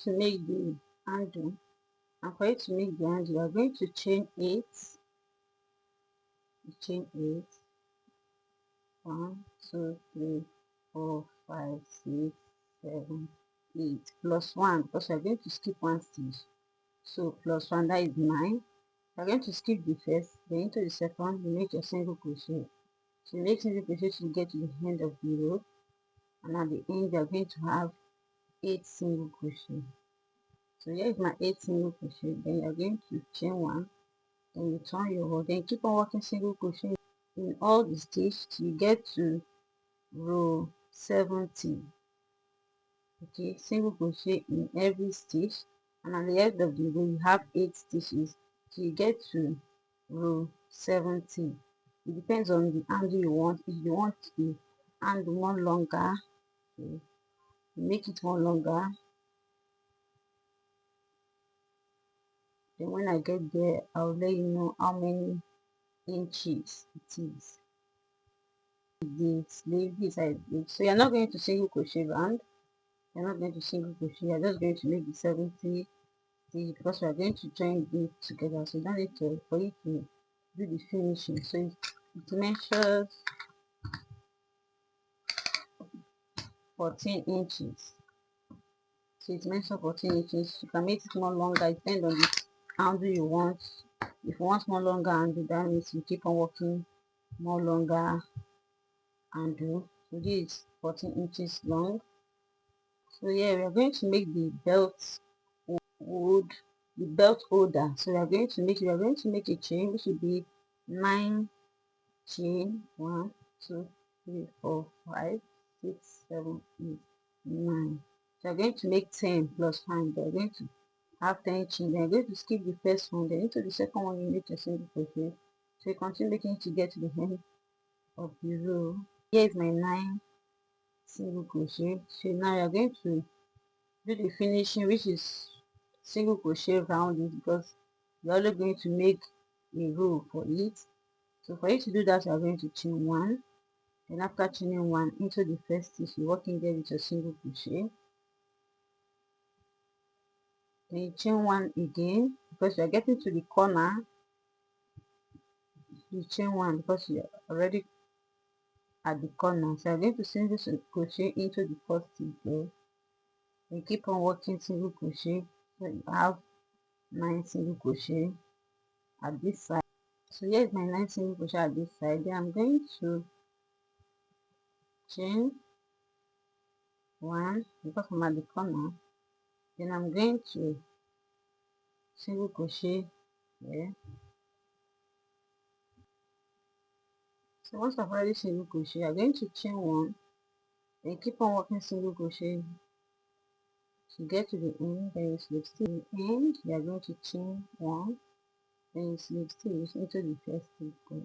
to make the handle, and for you to make the handle, you are going to chain 8. Chain 8. 1, 2, 3, 4, 5, 6, 7, 8 plus 1, because we are going to skip one stitch. So plus 1, that is 9. You are going to skip the first, then into the second, you make your single crochet. So you make single crochet to get to the end of the row, and at the end you are going to have 8 single crochet. So here is my 8 single crochet. Then you are going to chain 1, then you turn your row, then keep on working single crochet in all the stitches till you get to row 70. Okay, single crochet in every stitch, and at the end of the row you have 8 stitches till you get to row 70. It depends on the handle you want. If you want the handle more longer, okay, make it more longer. Then when I get there, I'll let you know how many inches it is. The sleeve is like this. So you're not going to single crochet round. You're not going to single crochet. You're just going to make the 70 stitch, because we are going to join it together. So you don't need to for you to do the finishing. So it measures 14 inches. So it measures 14 inches. You can make it more longer, depending on the handle you want. If you want more longer handle, that means you keep on working more longer handle. So this is 14 inches long. So yeah, we are going to make the belt wood, the belt holder. So we are going to make a chain, which will be 9 chain. 1, 2, 3, 4, 5, 6, 7, 8, 9. So we are going to make 10 plus 5. We are going to have 10 chain. Then you're going to skip the first one, then into the second one you make a single crochet. So you continue making to get to the end of the row. Here is my 9 single crochet. So now you are going to do the finishing, which is single crochet round it, because you're only going to make a row for it. So for you to do that, you are going to chain 1. Then after chaining 1 into the first stitch, you work in there with your single crochet. Then you chain 1 again, because you are getting to the corner. You chain 1 because you are already at the corner. So I'm going to single crochet into the first stitch there. Then keep on working single crochet. So you have 9 single crochet at this side. So here is my 9 single crochet at this side. Then I'm going to chain 1 because I'm at the corner. Then I'm going to single crochet here. So once I've already single crochet, I'm going to chain 1, then keep on working single crochet to get to the end. Then you slip stitch in the end. You are going to chain 1, then you slip stitch into the first stitch there.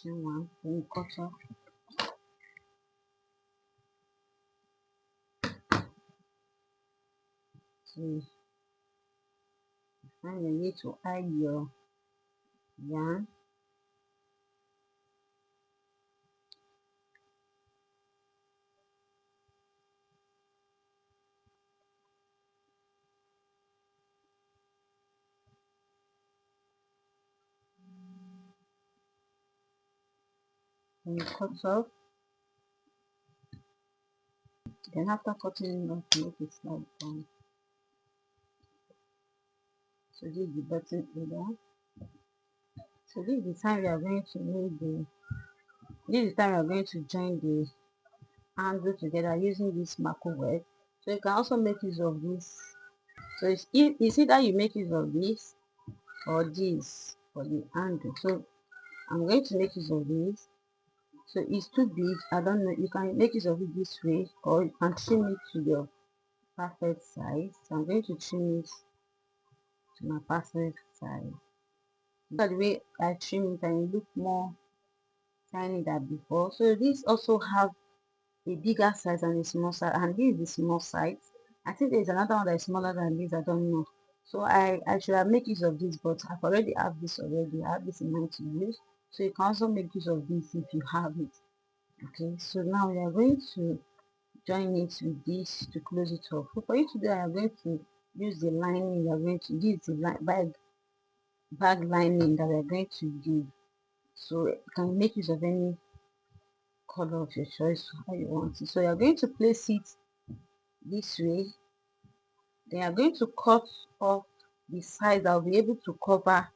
Chain 1, then you cut off. So you find a way to hide your yarn. Then you cut off. Then after cutting off, make it slide down. So this is the button holder. So this is the time we are going to make the. This is the time we are going to join the handle together using this macro web. So you can also make use of this. So it's either you make use of this or this for the handle. So I'm going to make use of this. So it's too big. I don't know. You can make use of it this way, or you can trim it to your perfect size. So I'm going to trim it to my perfect size. By the way I trim it, and it look more tiny than before. So this also have a bigger size and a small size, and this is the small size. I think there's another one that is smaller than this. I don't know. So I should have made use of this, but I've already have this already. I have this in mind to use. So you can also make use of this if you have it. Okay, so now we are going to join it with this to close it off. So for you to do that, you are going to use the lining. You are going to use the bag lining that we are going to give. So you can make use of any color of your choice, how you want it. So you are going to place it this way. Then you are going to cut off the sides that will be able to cover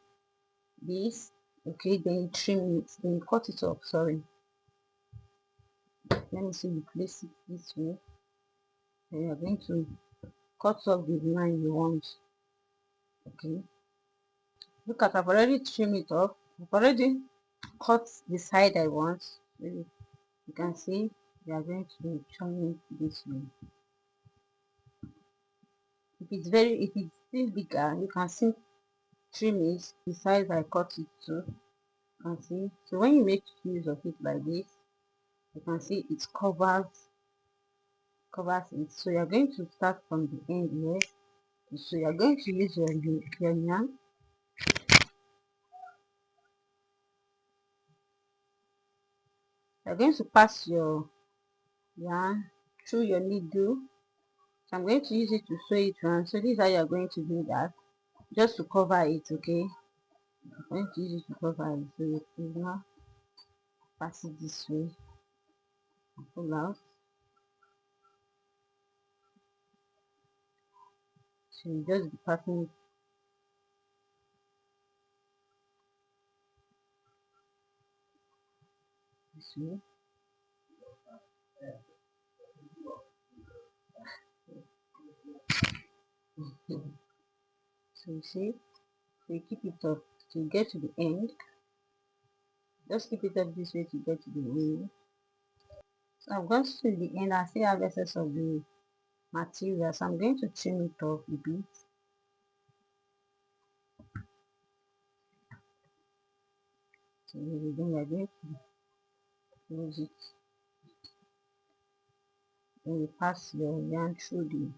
this. Okay, then you trim it, then you cut it off. Sorry, let me see, you place it this way. Then you are going to cut off the line you want. Okay, look at, I've already trimmed it off. I've already cut the side I want. So you can see we are going to trim it this way. If it's still bigger, you can see trim it the size I cut it to. You can see. So when you make use of it like this, you can see it covers it. So you're going to start from the end here. So you're going to use your yarn. You're going to pass your yarn through your needle. So I'm going to use it to sew it around. So this is how you're going to do that, just to cover it. Okay, I'm going to use it to cover it. So you now pass it this way and pull out. So you just be passing it this way. So you see, so you keep it up to get to the end. Just keep it up this way to get to the end. So I've got to the end. I still have excess of the material, so I'm going to trim it off a bit. So then we're going to close it. Then you pass your yarn through the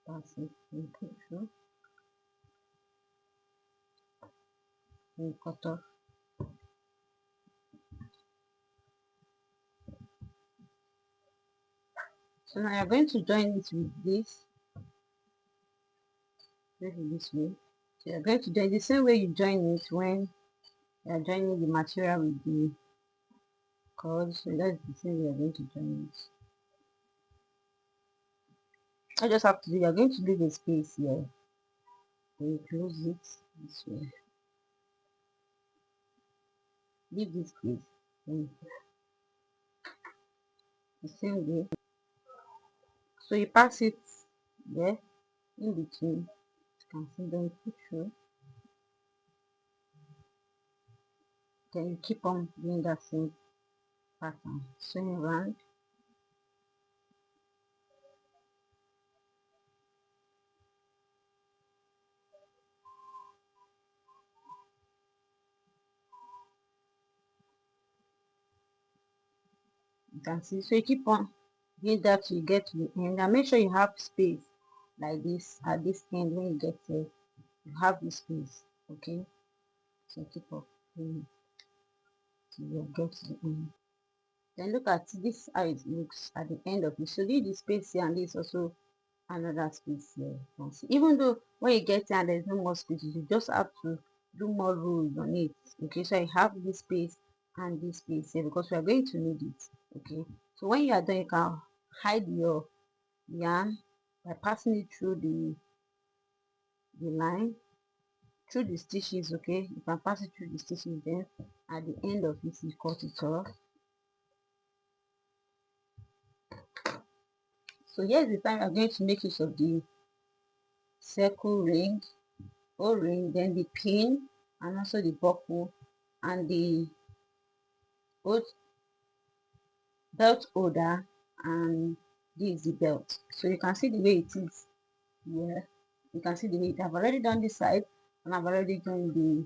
pass it and put through and cut off. So now you're going to join it with this. This way. So you're going to join the same way you join it when you're joining the material with the cord. So that's the same way you're going to join it. I just have to do, you're going to leave a space here. Then you close it this way. Leave this space. Then the same way. So you pass it there in between. You can see them put through. Then you keep on doing that same pattern. Swing around. You can see. So you keep on doing that till you get to the end. And make sure you have space like this at this end. When you get there, you have this space. Okay. So keep on doing it till you get to the end. Then look at this, how it looks at the end of it. So leave the space here, and this also another space here. You can see, even though when you get here and there's no more space, you just have to do more rows on it. Okay, so I have this space and this space here because we are going to need it. Okay, so when you are done, you can hide your yarn by passing it through the line, through the stitches. Okay, you can pass it through the stitches, then at the end of it you cut it off. So here's the time we are going to make use of the circle ring, o-ring, then the pin, and also the buckle, and the both belt holder, and this is the belt. So you can see the way it is here. You can see the way I've already done this side, and I've already done the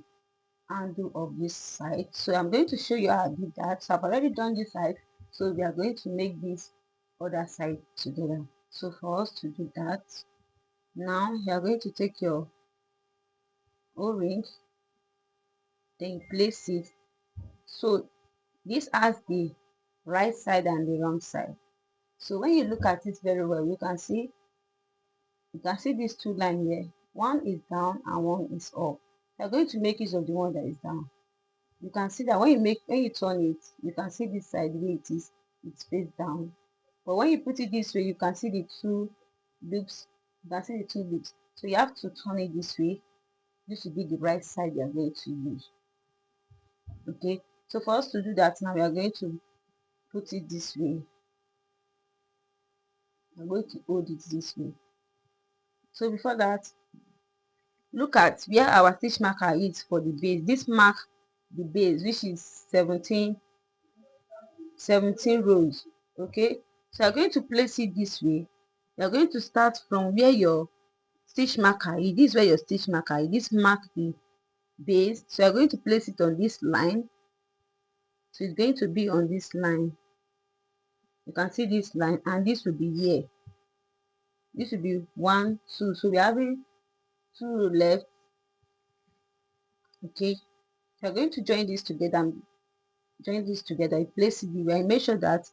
handle of this side. So I'm going to show you how I did that. So I've already done this side, so we are going to make this other side together. So for us to do that, now you are going to take your o-ring, then you place it. So this has the right side and the wrong side. So when you look at it very well, you can see these two lines here. One is down and one is up. You're going to make use of the one that is down. You can see that when you turn it, you can see this side the way it is, it's face down. But when you put it this way, you can see the two loops. You can see the two loops. So you have to turn it this way. This will be the right side you are going to use. Okay. So for us to do that now, we are going to put it this way. I'm going to hold it this way. So before that, look at where our stitch marker is for the base. This mark the base, which is 17 rows. Okay, so you're going to place it this way. You're going to start from where your stitch marker is. This is where your stitch marker is. This mark the base, so you're going to place it on this line. So it's going to be on this line. You can see this line, and this will be here. This will be 1, 2. So we're having 2 left. Okay, so you're going to join this together. You place it where, make sure that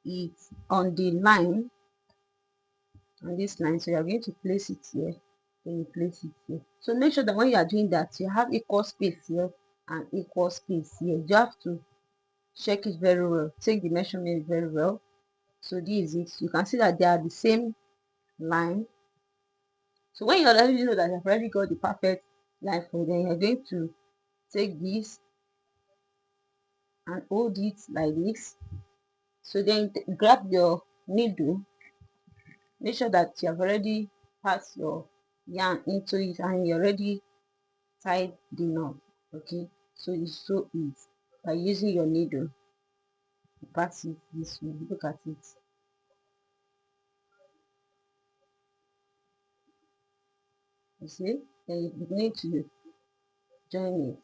it's on the line, on this line. So you're going to place it here, then you place it here. So make sure that when you are doing that, you have equal space here and equal space here. You have to check it very well, take the measurement very well. So this is it. You can see that they are the same line. So when you already know that you've already got the perfect line for them, you're going to take this and hold it like this. So then grab your needle, make sure that you have already passed your yarn into it and you already tied the knot. Okay, so you sew it by using your needle. Pass it this way. Look at it. You see, then you need to join it.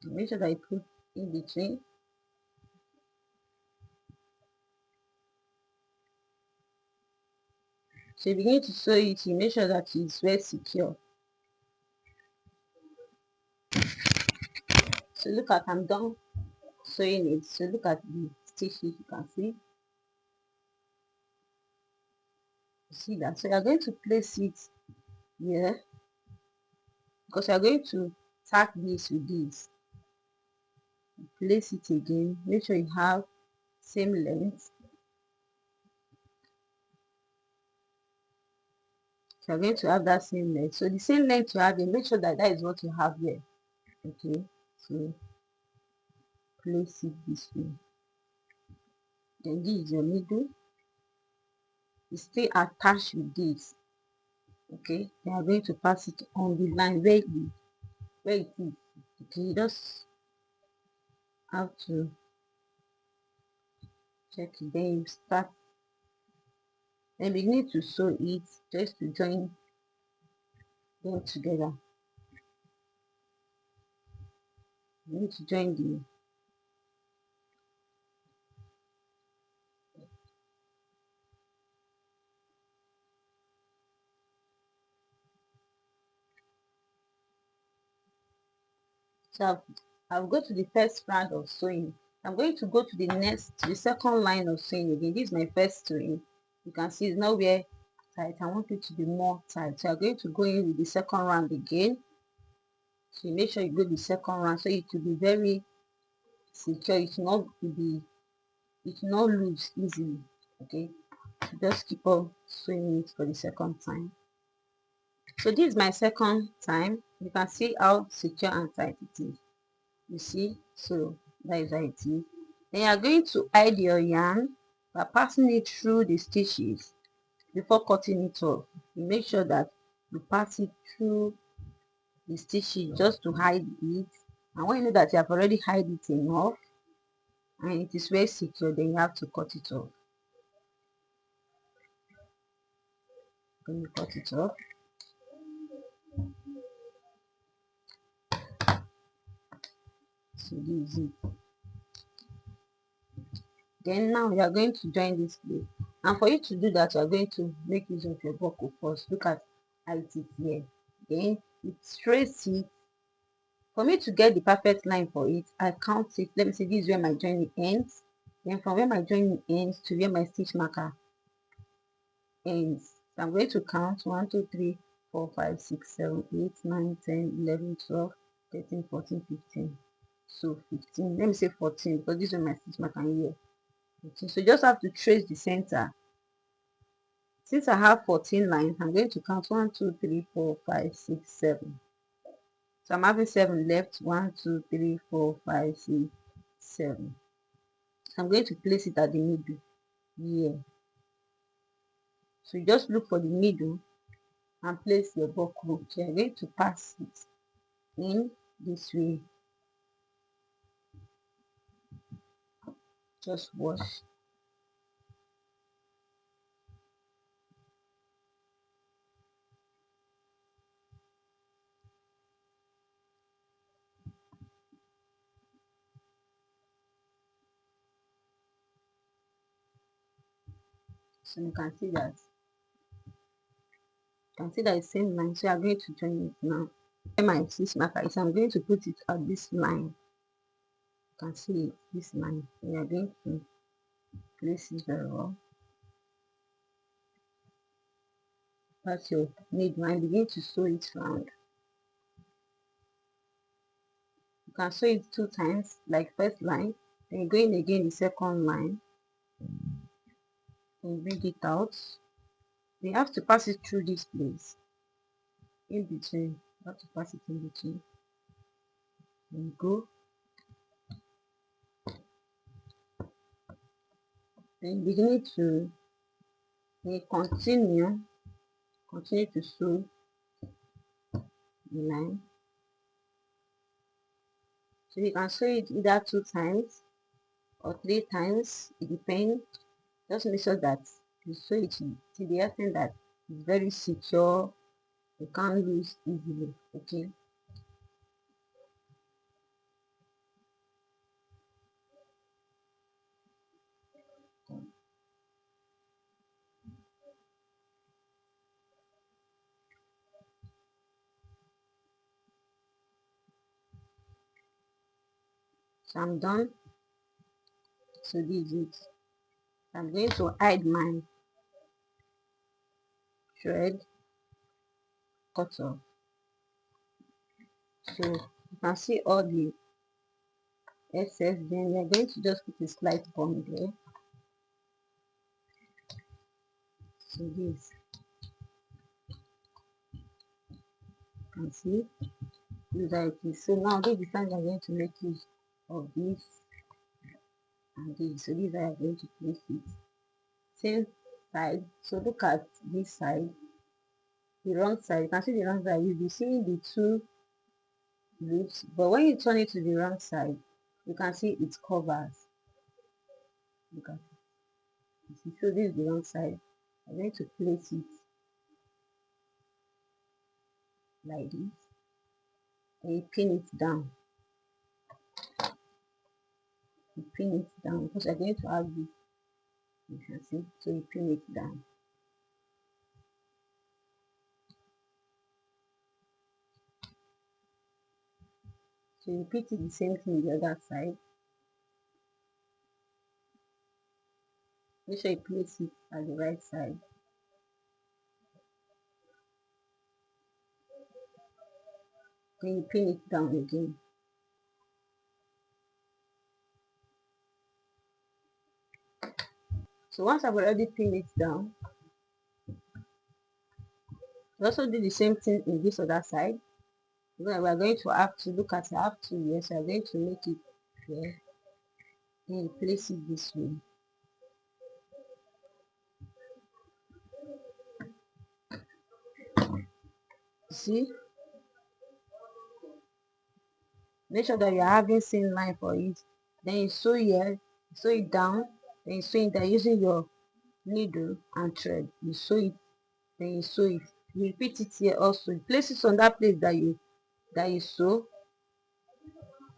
Make sure that you put in between. So you begin to sew it, you make sure that it's well secure. So look at, I'm done sewing it. So look at the stitches, you can see. You see that? So you're going to place it here, because you're going to tack this with this. Place it again, make sure you have same length. So you're going to have that same length. So the same length you have here, make sure that that is what you have here. Okay, so place it this way. Then this is your needle. You stay attached with this. Okay, you are going to pass it on the line where it is. Okay, you just have to check it. Then you start, then begin to sew it just to join them together. You need to join the so I'll go to the first round of sewing. I'm going to go to the second line of sewing again. This is my first sewing. You can see it's nowhere tight. I want it to be more tight. So I'm going to go in with the second round again. So you make sure you go the second round so it will be very secure. It will not lose easily. Okay. Just keep on sewing it for the second time. So this is my second time. You can see how secure and tight it is. You see, so that is how it is. Then you are going to hide your yarn by passing it through the stitches before cutting it off. You make sure that you pass it through the stitches just to hide it. And when you know that you have already hide it enough and it is very secure, then you have to cut it off. When you cut it off, so this is it. Then now you are going to join this place, and for you to do that, you are going to make use of your buckle first. Look at how it is here. Then you trace it. For me to get the perfect line for it, I count it. Let me say this is where my joining ends. Then from where my joining ends to where my stitch marker ends, so I'm going to count 1 2 3 4 5 6 7 8 9 10 11 12 13 14 15. So 15, let me say 14, because this is my stitch marker here. 14. So you just have to trace the center. Since I have 14 lines, I'm going to count 1 2 3 4 5 6 7. So I'm having 7 left. 1 2 3 4 5 6 7. So I'm going to place it at the middle here. So you just look for the middle and place your buckle. So you're going to pass it in this way. Just wash. So you can see that. You can see that it's same line. So I'm going to join it now. Where my stitch marker is, I'm going to put it at this line. You can see it, this line. So you are going to place it very well. Pass your needle and begin to sew it round. You can sew it 2 times, like first line, then go in again the second line, and bring it out. You have to pass it through this place, in between. You have to pass it in between. And go. Then beginning to continue to sew the line. So you can sew it either 2 times or 3 times, it depends. Just make sure that you sew it to the extent that it's very secure, you can't lose easily. Okay, so I'm done. So this is it. I'm going to hide my thread cut off. So you can see all the excess. Then we're going to just put a slight bond there. So this, you can see this how it is. So now this is the time I'm going to make use of this and this. So this is how I'm going to place it. Same side. So look at this side, the wrong side. You can see the wrong side. You'll be seeing the 2 loops, but when you turn it to the wrong side, you can see it covers. Look at it. So this is the wrong side. I'm going to place it like this, and you pin it down. You pin it down because I'm going to have this. You can see. So you pin it down. So you repeat it the same thing the other side. Make sure you place it at the right side. Then you pin it down again. So once I've already pinned it down, you also do the same thing in this other side. Then we're going to have to look at, I have to, yes, we're going to make it here. Then you place it this way. See, make sure that you're having same line for it. Then you sew here, sew it down, then you sew it down using your needle and thread. You sew it, then you sew it. You repeat it here also. You place it on that place that you sew,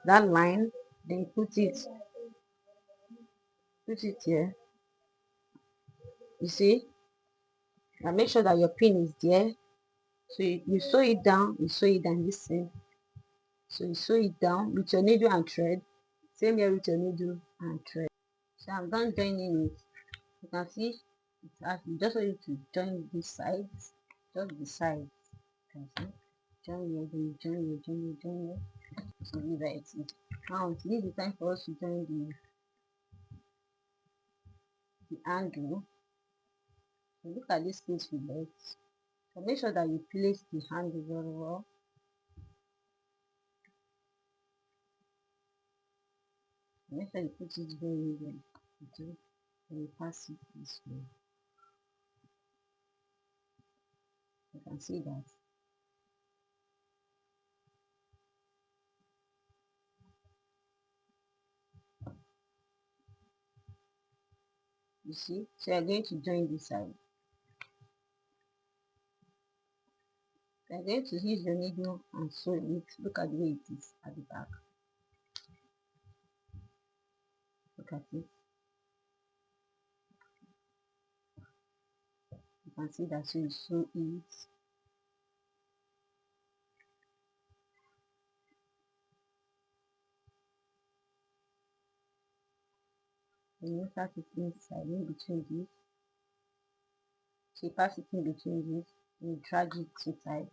that line, then you put it put it here. You see, now make sure that your pin is there. So you sew it down, this thing. So you sew it down with your needle and thread. Same here with your needle and thread. So I'm done joining it. You can see it has, you just need to join these sides, just the sides. You can see, join here, then you join here, join here. So leave it. Now this is the time for us to join the angle. So look at this place we left. So make sure that you place the handle very well. Make sure you put it very well. Okay, and you pass it this way. You can see that. You see, so you're going to join this side. You're going to use your needle and sew it. Look at the way it is at the back. Look at it. You can see that, so you sew it. And you start it inside, in between this. So you pass it in between this. And you drag it inside.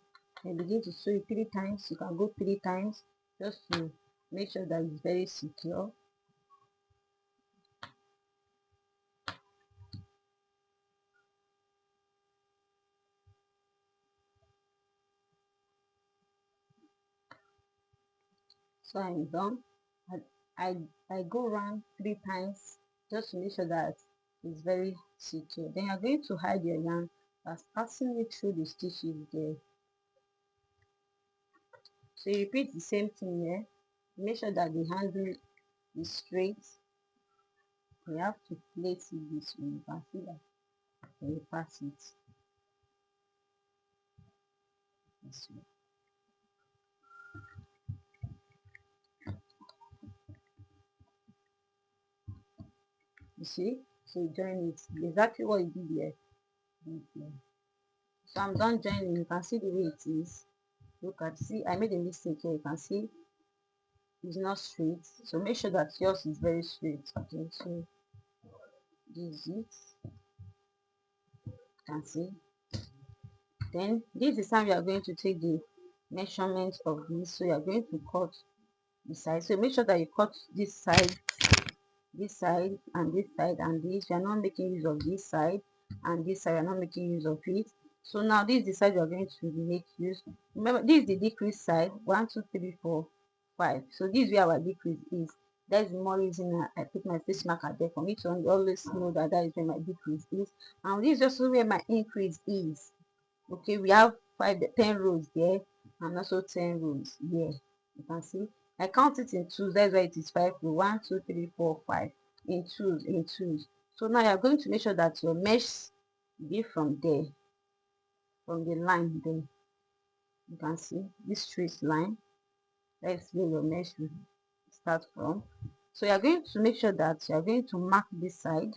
And begin to sew it 3 times. You can go 3 times just to make sure that it's very secure. So I'm done. I, I go around 3 times just to make sure that it's very secure. Then you're going to hide your yarn that's passing it through the stitches there. So you repeat the same thing here. Make sure that the handle is straight. You have to place it this way. You can see that. Then you pass it this way. You see? So you join it exactly what you did here. So I'm done joining. You can see the way it is. Look at, see, I made a mistake here. You can see it's not straight. So make sure that yours is very straight. Okay, so this is it. You can see. Then this is how you are going to take the measurement of this. So you are going to cut the side. So make sure that you cut this side, this side, and this side, and this. You are not making use of this side, and this side. You are not making use of it. So now this is the side you are going to make use. Remember, this is the decrease side. 1, 2, 3, 4, 5. So this is where our decrease is. That's the more reason I put my face marker there, for me to always know that that is where my decrease is. And this is just where my increase is. Okay, we have 10 rows there, and also 10 rows here. You can see I count it in twos. That's why it is 5 rows. 1, 2, 3, 4, 5 in twos, in twos. So now you're going to make sure that your mesh be from there, from the line there. You can see this straight line. That's where your mesh will start from. So you're going to make sure that you're going to mark this side.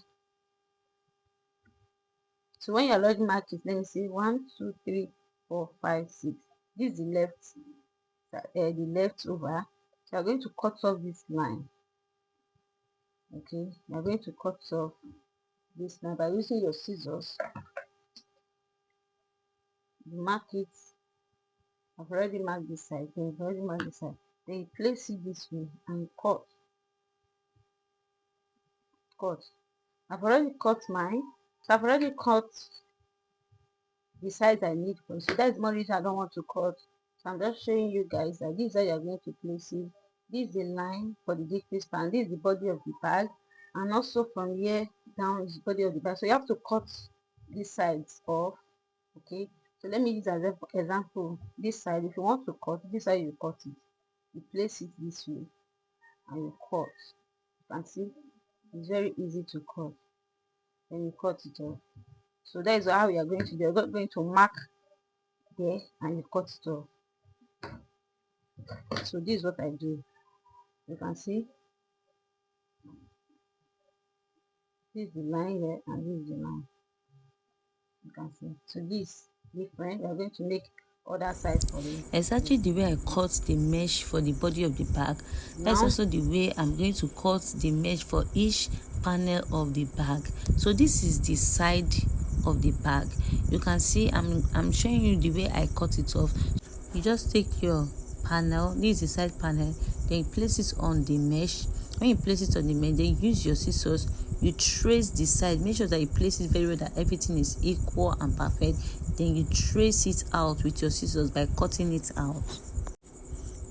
So when you're already marked it, let me see, 1, 2, 3, 4, 5, 6. This is the left over. So you're going to cut off this line. Okay, you're going to cut off this line by using your scissors. You mark it. I've already marked this side. Then you've already marked this side. Then you place it this way and cut. Cut. I've already cut mine. So I've already cut the size I need for. So that's more reason I don't want to cut. So I'm just showing you guys that this is how you're going to place it. This is the line for the decrease span. This is the body of the bag, and also from here down is the body of the bag. So you have to cut these sides off. Okay, so let me use as an example this side. If you want to cut this side, you cut it. You place it this way and you cut. You can see it's very easy to cut. Then you cut it off. So that is how we are going to do. You're going to mark there and you cut it off. So this is what I do. You can see This is the line here and this is the line. You can see. So this different. We are going to make other side for it. It's actually the way I cut the mesh for the body of the bag. That's also the way I'm going to cut the mesh for each panel of the bag. So this is the side of the bag. You can see I'm showing you the way I cut it off. You just take your panel, this is the side panel, then you place it on the mesh. When you place it on the mesh, then use your scissors, you trace the side, make sure that you place it very well, that everything is equal and perfect. Then you trace it out with your scissors by cutting it out.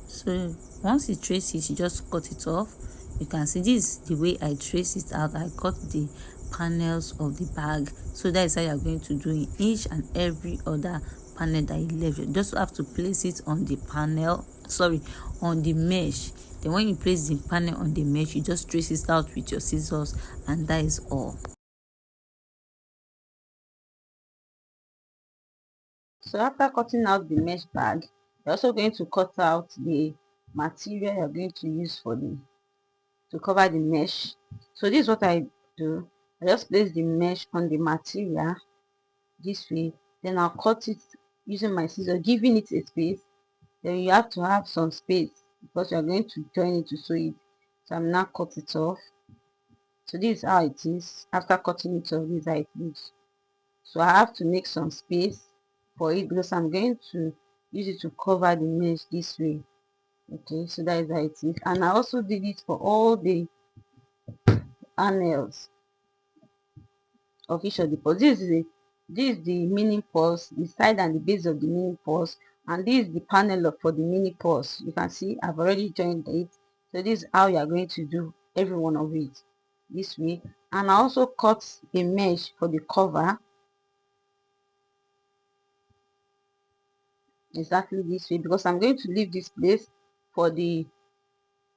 So once you trace it, you just cut it off. You can see this is the way I trace it out. I cut the panels of the bag. So that is how you're going to do in each and every other panel that you left. You just have to place it on the panel, on the mesh. Then when you place the panel on the mesh, you just trace it out with your scissors, and that is all. So after cutting out the mesh bag, you're also going to cut out the material you're going to use for to cover the mesh. So this is what I do. I just place the mesh on the material this way, then I'll cut it using my scissors, giving it a space. Then you have to have some space because you're going to join it to sew it. So I'm now cut it off. So this is how it is. After cutting it off, this is how it looks. So I have to make some space for it because I'm going to use it to cover the mesh this way. Okay, so that is how it is. And I also did it for all the panels of each of the purse. This is the mini purse, the side and the base of the mini purse, and this is the panel for the mini purse. You can see I've already joined it. So this is how you are going to do every one of it this way. And I also cut a mesh for the cover exactly this way because I'm going to leave this place for the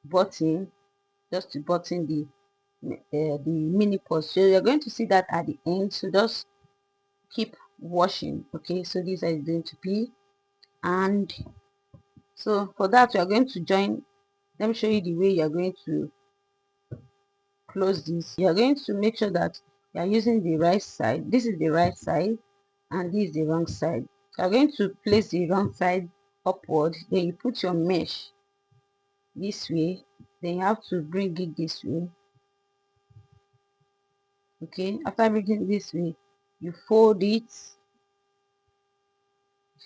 button, just to button the mini purse. So you're going to see that at the end. So just keep washing. Okay, so this is going to be. And so for that we are going to join. Let me show you the way you are going to close this. You are going to make sure that you are using the right side. This is the right side and this is the wrong side. You are going to place the wrong side upward, then you put your mesh this way, then you have to bring it this way. Okay, after bringing it this way, you fold it,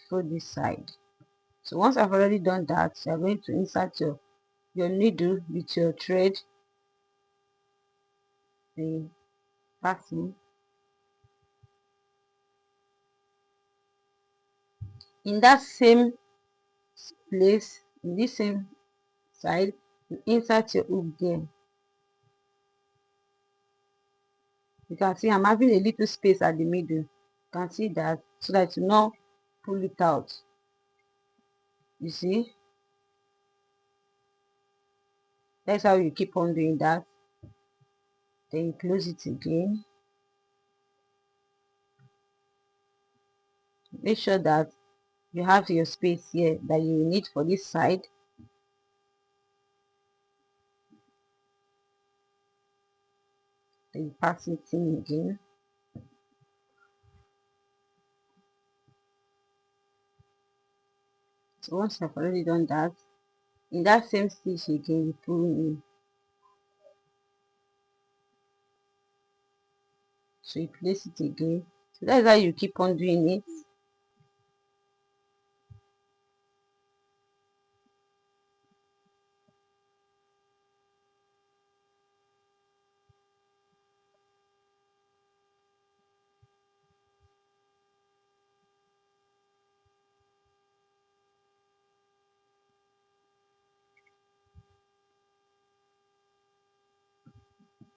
fold this side. So once I've already done that, you are going to insert your needle with your thread, the fasten in that same place, in this same side. You insert your hook there. You can see I'm having a little space at the middle. You can see that, so that you not pull it out. You see, that's how you keep on doing that. Then you close it again. Make sure that you have your space here that you need for this side. Then you pass it in again. So once I've already done that, in that same stitch again, you pull in. So you place it again. So that's how you keep on doing it.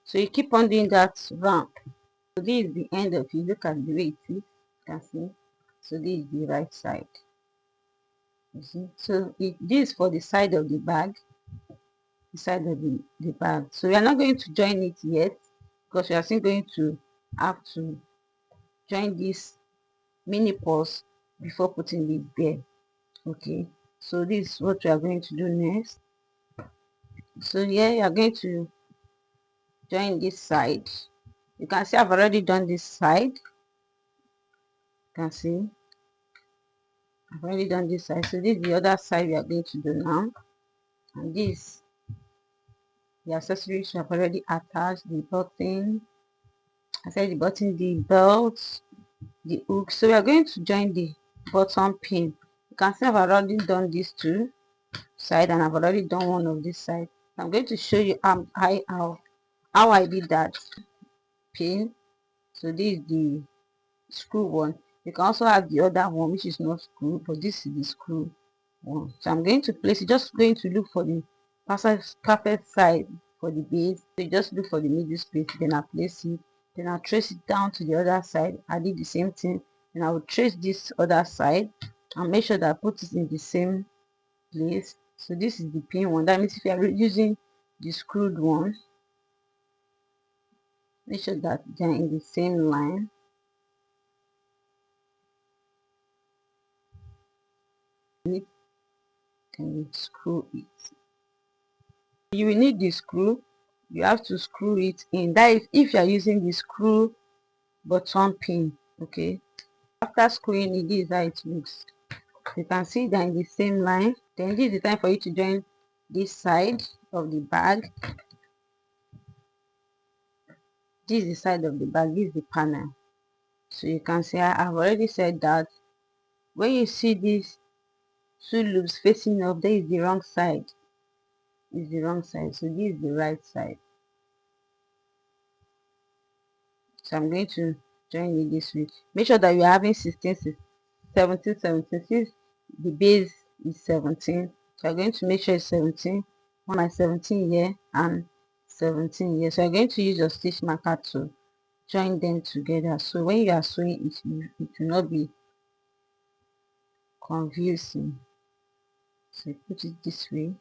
So you keep on doing that round. So this is the end of it. Look at the way it is. You can see. So this is the right side. You see. So this is for the side of the bag. The side of the bag. So we are not going to join it yet because we are still going to have to join this mini purse before putting it there. Okay. So this is what we are going to do next. So here you are going to join this side. You can see I've already done this side. You can see I've already done this side. So this is the other side we are going to do now. And this, the accessories we have already attached, the button, I said the button, the belt, the hook. So we are going to join the bottom pin. You can see I've already done these two side and I've already done one of this side. I'm going to show you how I did that pin. So this is the screw one. You can also have the other one which is not screw, but this is the screw one. So I'm going to place it, just going to look for the perfect side for the base. So you just look for the middle space, then I place it, then I'll trace it down to the other side. I did the same thing, and I will trace this other side and make sure that I put it in the same place. So this is the pin one. That means if you are using the screwed one, make sure that they're in the same line. And screw it. You will need the screw. You have to screw it in. That is if you are using the screw bottom pin. Okay. After screwing it, this is how it looks. You can see that in the same line. Then this is the time for you to join this side of the bag. This is the side of the bag. This is the panel. So you can see I've already said that when you see these two loops facing up, there is the wrong side. Is the wrong side. So this is the right side. So I'm going to join it this way. Make sure that you're having 16, 17, 17. Since the base is 17, so I'm going to make sure it's 17 on my 17 here and 17 here. So I'm going to use your stitch marker to join them together. So when you are sewing, it will not be confusing. So put it this way.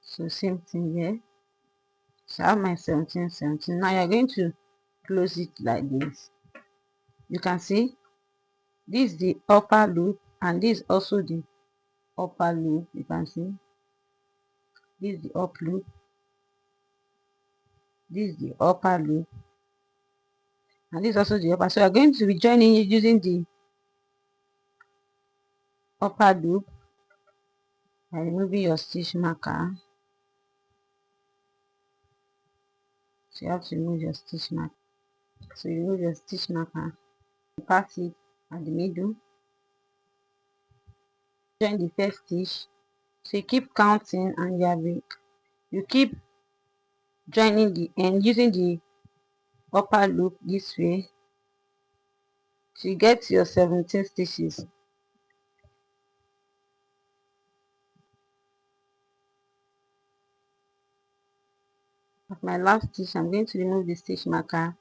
So same thing here. So I have my 17, 17. Now you're going to close it like this. You can see this is the upper loop and this is also the upper loop. You can see this is the up loop, this is the upper loop, and this is also the upper. So you're going to be joining it using the upper loop by removing your stitch marker. So you have to remove your stitch marker. So you remove your stitch marker, pass it at the middle, join the first stitch. So you keep counting and you keep joining the end using the upper loop this way. So you get your 17 stitches. At my last stitch, I'm going to remove the stitch marker,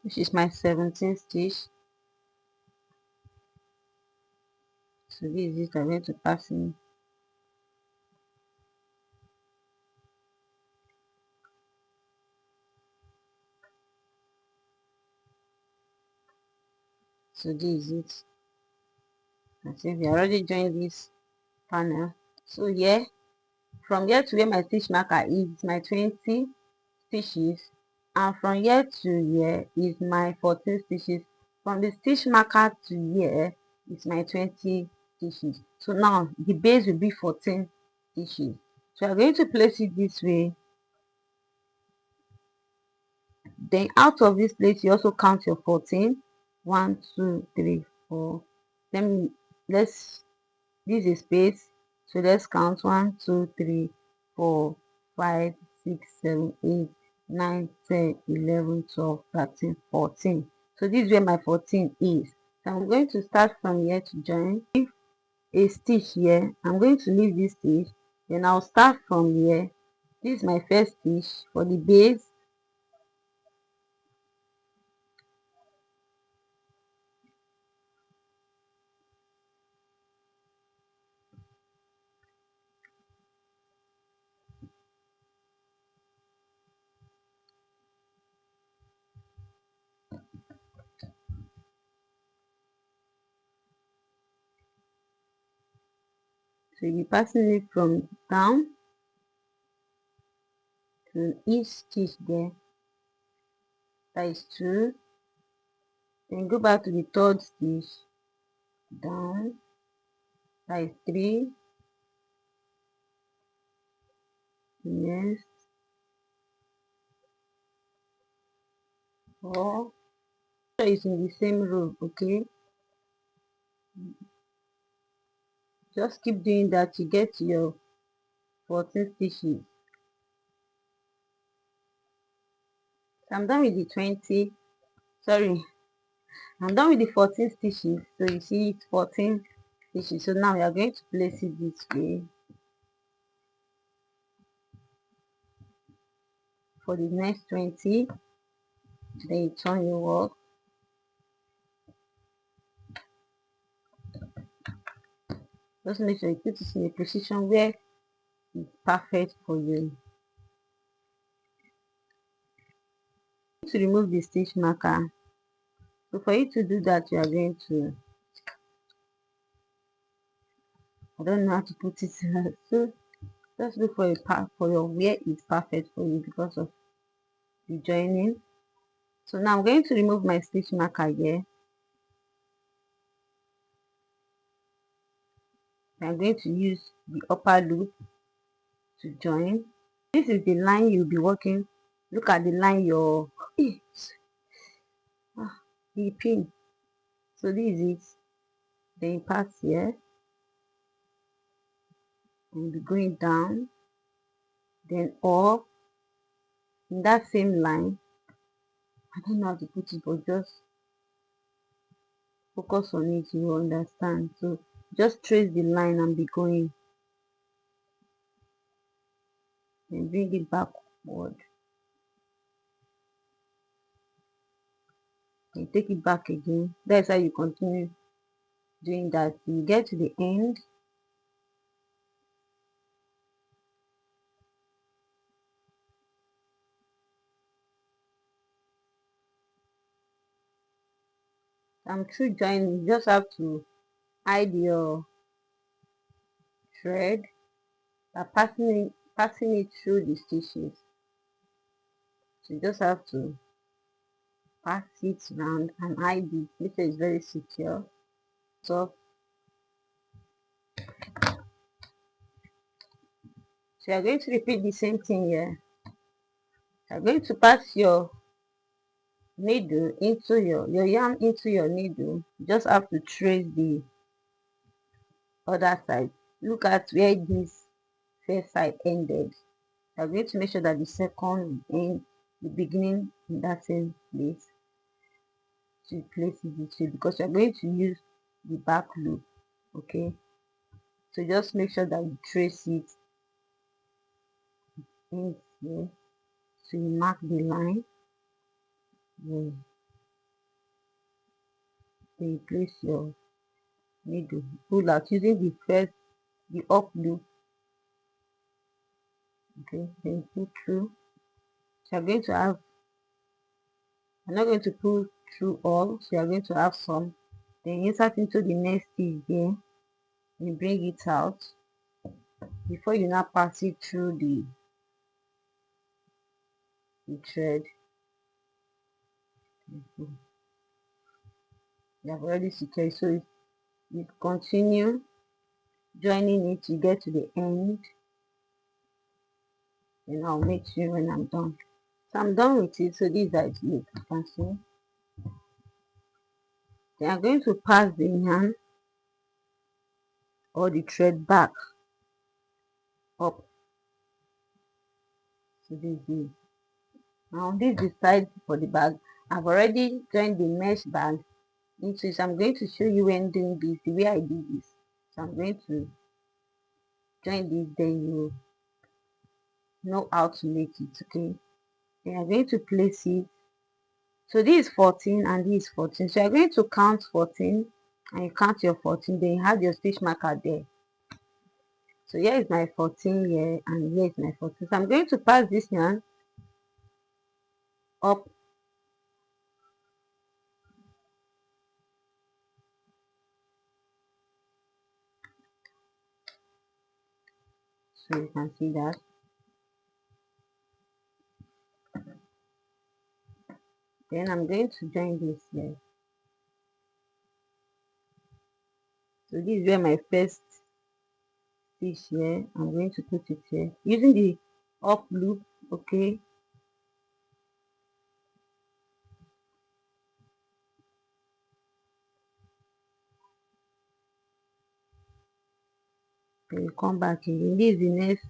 which is my 17th stitch. So this is it. I'm going to pass in. So this is it. I think we already joined this panel. So here, from here to where my stitch marker is my 20 stitches, and from here to here is my 14 stitches. From the stitch marker to here is my 20 stitches. So now the base will be 14 stitches. So I'm going to place it this way. Then out of this place, you also count your 14. 1, 2, 3, 4. Then let's, this is space. So let's count 1, 2, 3, 4, 5, 6, 7, 8, 9, 10, 11, 12, 13, 14. So this is where my 14 is. So I'm going to start from here to join. If a stitch here, I'm going to leave this stitch. Then I'll start from here. This is my first stitch for the base. So you'll be passing it from down to each stitch there. That is 2. Then go back to the 3rd stitch, down. That is 3. Next, 4. So it's in the same row, okay? Just keep doing that to get to your 14 stitches. So I'm done with the 20. Sorry, I'm done with the 14 stitches. So you see it's 14 stitches. So now we are going to place it this way for the next 20. Then you turn your work. Just make sure you put it in a position where it's perfect for you. To remove the stitch marker. So for you to do that, you are going to, I don't know how to put it. So just look for a part for your where it's perfect for you because of the joining. So now I'm going to remove my stitch marker here. I'm going to use the upper loop to join. This is the line you'll be working. Look at the line your the pin. So this is it. Then pass here and be going down, then up in that same line. I don't know how to put it, but just focus on it, you will understand. So just trace the line and be going, and bring it backward, and take it back again. That's how you continue doing that. You get to the end. I'm through joining. You just have to hide your thread by passing it through the stitches. So you just have to pass it around and hide it. This is very secure. So you're going to repeat the same thing here. You're going to pass your needle into your yarn into your needle. You just have to trace the other side. Look at where this first side ended. You're going to make sure that the second end, the beginning in that same place. To place it this way because you're going to use the back loop. Okay, so just make sure that you trace it in here. So you mark the line. Then you place your needle, pull out using the up loop. Okay, then pull through. So you're going to have, I'm not going to pull through all, so you're going to have some. Then insert into the next stitch there. You bring it out before you now pass it through the thread. You have already secured, so you continue joining it to get to the end, and I'll make sure when I'm done. So I'm done with it. So this is how it looks. You can see. Then I'm going to pass the yarn or the thread back up. So this is now this is the side for the bag. I've already joined the mesh bag into it. So I'm going to show you when doing this, the way I do this. So I'm going to join this, then you know how to make it. Okay, then I'm going to place it. So this is 14 and this is 14. So you're going to count 14 and you count your 14, then you have your stitch marker there. So here is my 14 here and here is my 14. So I'm going to pass this yarn up So you can see that. Then I'm going to join this here. So this is where my first stitch here. I'm going to put it here using the up loop. Okay, then you come back again. This is the next.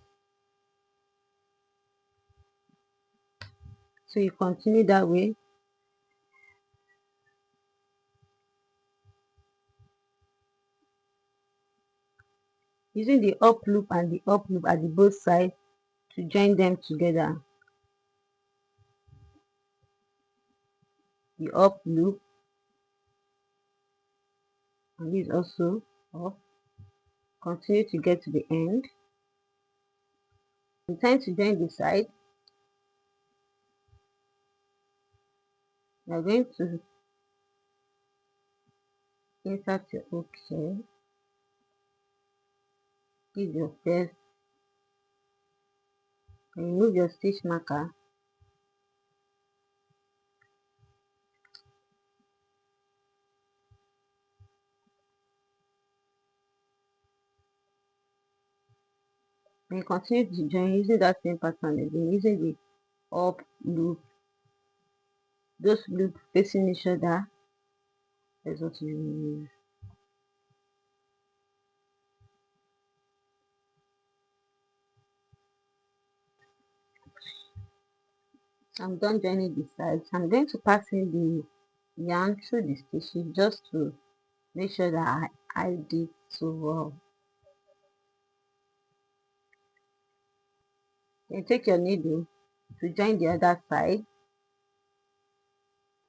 So you continue that way. Using the up loop and the up loop at the both sides to join them together. The up loop and this also up. Continue to get to the end. It's time to join the side. You're going to insert your hook here. This is your first. Remove your stitch marker. And you continue to join using that same pattern again, using the up loop. Those loops facing each other. That's what you use. So I'm done joining the sides. I'm going to pass in the yarn through the stitches just to make sure that I did so well. Then take your needle to join the other side.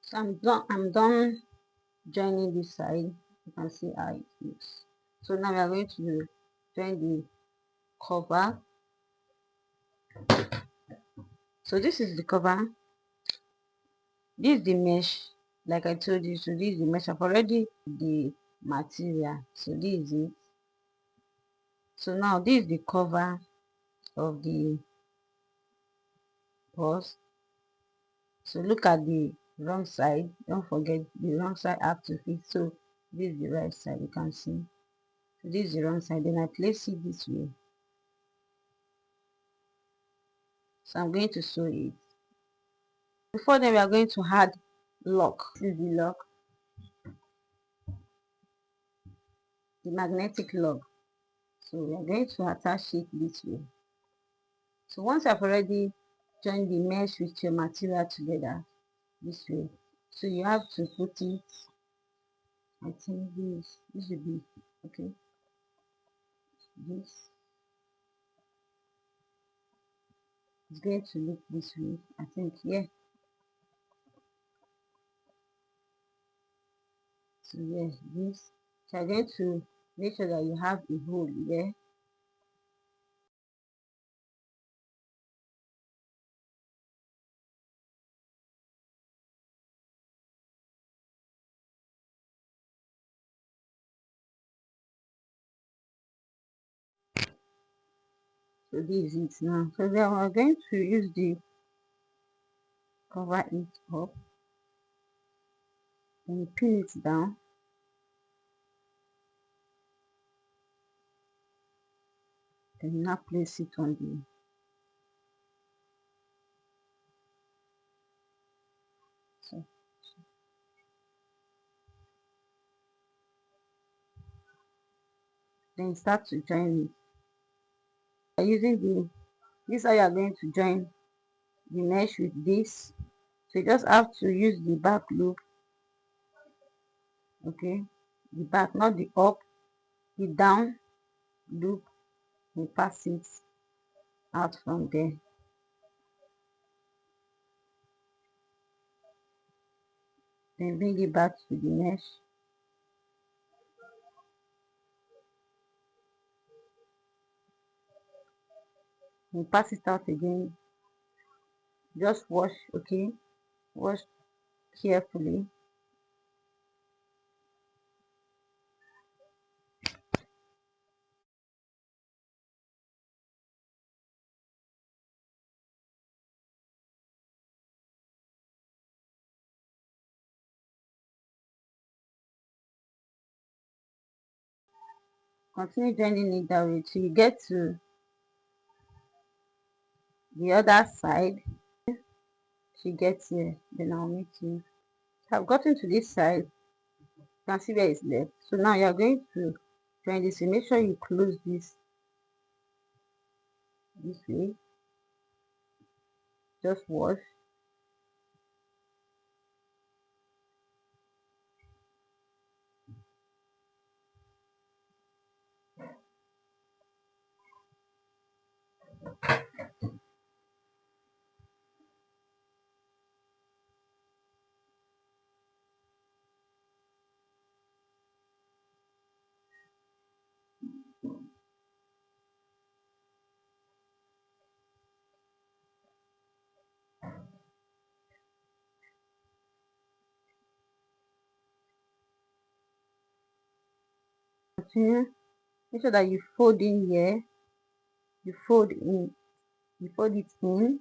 So I'm done joining this side. You can see how it looks. So now we are going to join the cover. So this is the cover. This is the mesh, like I told you. So this is the mesh. I've already the material. So this is it. So now this is the cover of the purse. So look at the wrong side. Don't forget the wrong side have to fit. So this is the right side. You can see. So this is the wrong side. Then I place it this way. So I'm going to sew it. Before then, we are going to add lock. This is the lock, the magnetic lock. So we are going to attach it this way. So once I've already joined the mesh with your material together this way, so you have to put it. I think this should be okay. This is going to look this way. I think, yeah. So yes, this. So I'm going to make sure that you have a hole there. So this is it now. So then we're going to use the cover it up and pin it down. Then now place it on the so then start to join it. By using this how you are going to join the mesh with this. So you just have to use the back loop, okay? The back, not the up, the down loop, and pass it out from there. Then bring it back to the mesh and pass it out again. Just wash, okay? Wash carefully. Continue joining it that way till you get to the other side. She gets here, then I'll meet you. So I've gotten to this side. You can see where it's left. So now you're going to join this. So make sure you close this way. Just wash. Continue. Make sure that you fold in here. You fold in. You fold it in.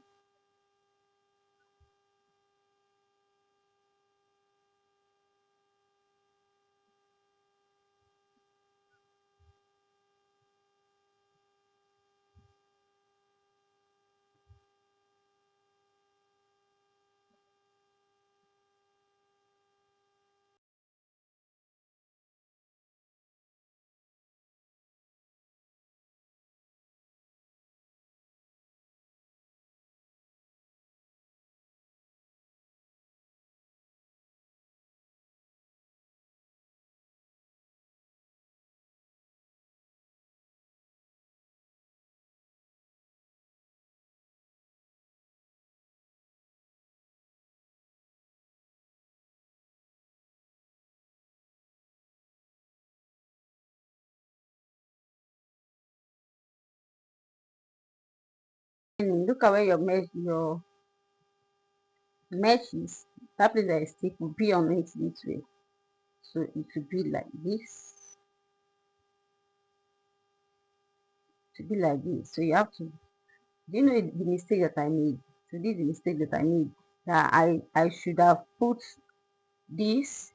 And look at where your mesh is. That place that is stick will be on it this way. So it will be like this. To be like this. So you have to, do you know the mistake that I made? So this is the mistake that I made. That I should have put this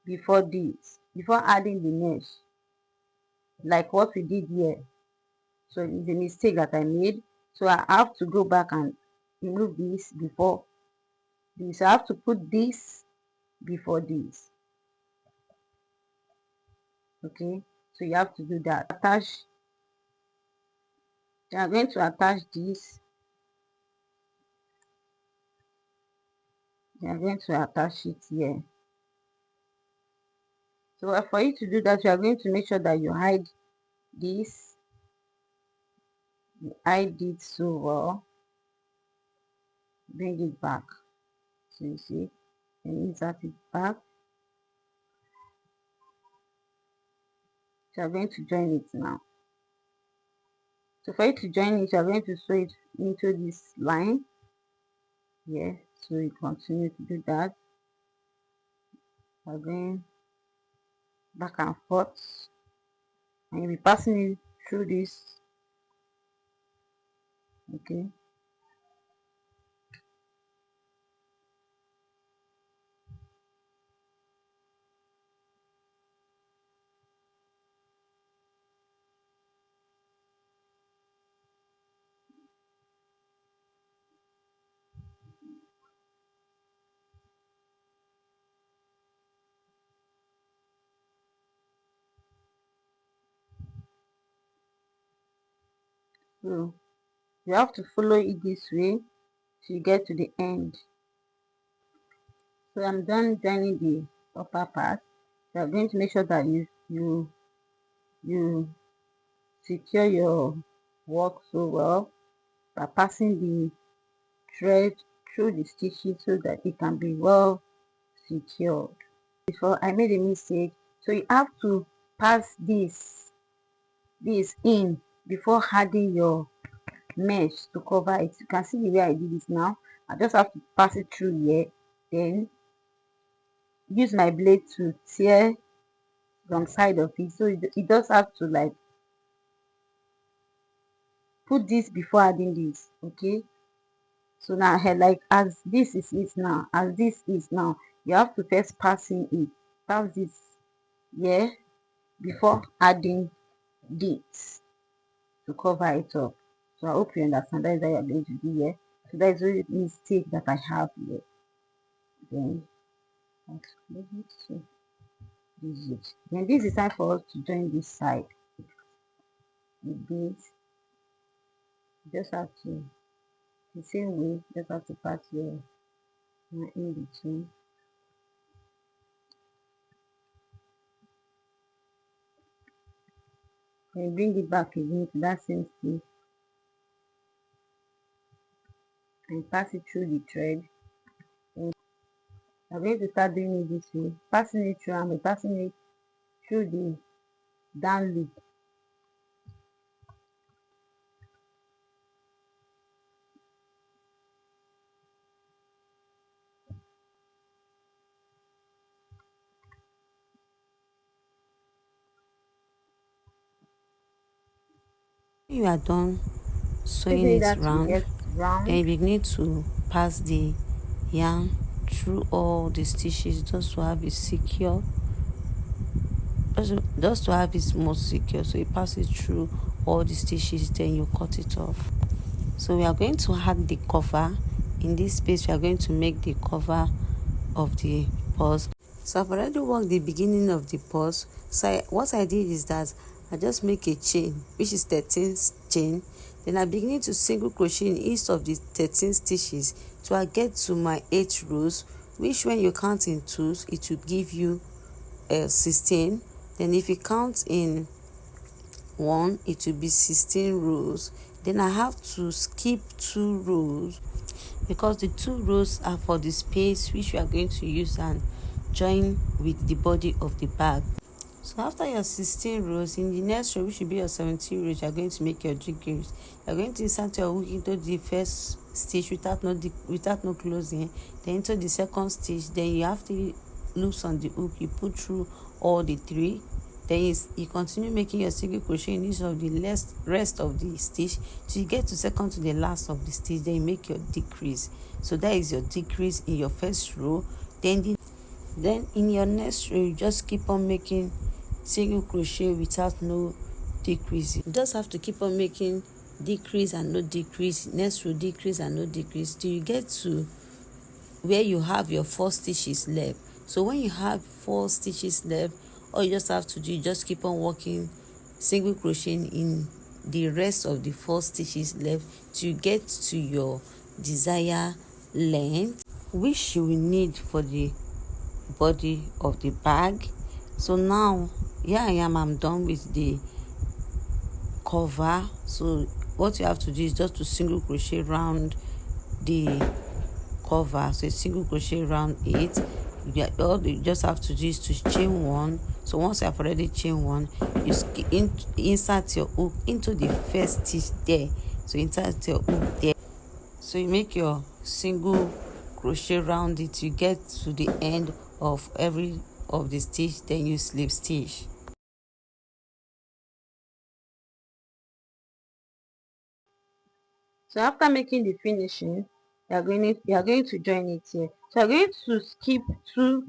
before adding the mesh, like what we did here. So it's a mistake that I made. So I have to go back and remove this before this. I have to put this before this. Okay, so you have to do that. Attach. You are going to attach this. You are going to attach it here. So for you to do that, you are going to make sure that you hide this. You hide it so well. Bring it back. So you see, and insert it back. So you are going to join it now. So for you to join it, you are going to sew it into this line here. So you continue to do that. You are going back and forth, and you'll be passing it through this. Okay. So you have to follow it this way till you get to the end. So I'm done joining the upper part. So I'm going to make sure that you secure your work so well by passing the thread through the stitches so that it can be well secured. Before I made a mistake, so you have to pass this in before adding your mesh to cover it. You can see the way I did this now. I just have to pass it through here, then use my blade to tear wrong side of it. So it does have to like put this before adding this. Okay, so now like as this is it now, as this is now, you have to first pass in it, pass this here before adding this to cover it up. So I hope you understand. That is how you're going to do here. So that is the mistake that I have here. Then let's close it. So this is it. Then this is time for us to join this side with this. Just have to the same way, just have to pass your in between. Then bring it back again to that same stitch and pass it through the thread. And I'm going to start doing it this way, passing it through and passing it through the down loop. When you are done sewing Taking it that to round, get then round. you begin to pass the yarn through all the stitches just to have it secure, just to have it more secure. So you pass it through all the stitches, then you cut it off. So we are going to add the cover. In this space we are going to make the cover of the purse. So I've already worked the beginning of the purse. So what I did is that I just make a chain, which is 13 chain. Then I begin to single crochet in each of the 13 stitches till I get to my 8 rows, which when you count in twos it will give you 16. Then if you count in one, it will be 16 rows. Then I have to skip 2 rows because the 2 rows are for the space which we are going to use and join with the body of the bag. So after your 16 rows, in the next row, which will be your 17 rows, you are going to make your decrease. You are going to insert your hook into the first stitch without no closing, then into the second stitch. Then you have 3 loops on the hook. You put through all the 3. Then you continue making your single crochet in each of the rest of the stitch till you get to second to the last of the stitch. Then you make your decrease. So that is your decrease in your first row. Then in your next row, you just keep on making single crochet without no decrease. You just have to keep on making decrease and no decrease, next row decrease and no decrease till you get to where you have your 4 stitches left. So when you have 4 stitches left, all you just have to do, just keep on working single crocheting in the rest of the 4 stitches left till you get to your desired length, which you will need for the body of the bag. So now here I am, I'm done with the cover. So what you have to do is just to single crochet around the cover. So a single crochet around it. All you just have to do is to chain 1. So once you have already chain 1, you insert your hook into the first stitch there. So insert your hook there. So you make your single crochet around it, you get to the end of every of the stitch, then you slip stitch. So after making the finishing, you are going to join it here. So I'm going to skip 2,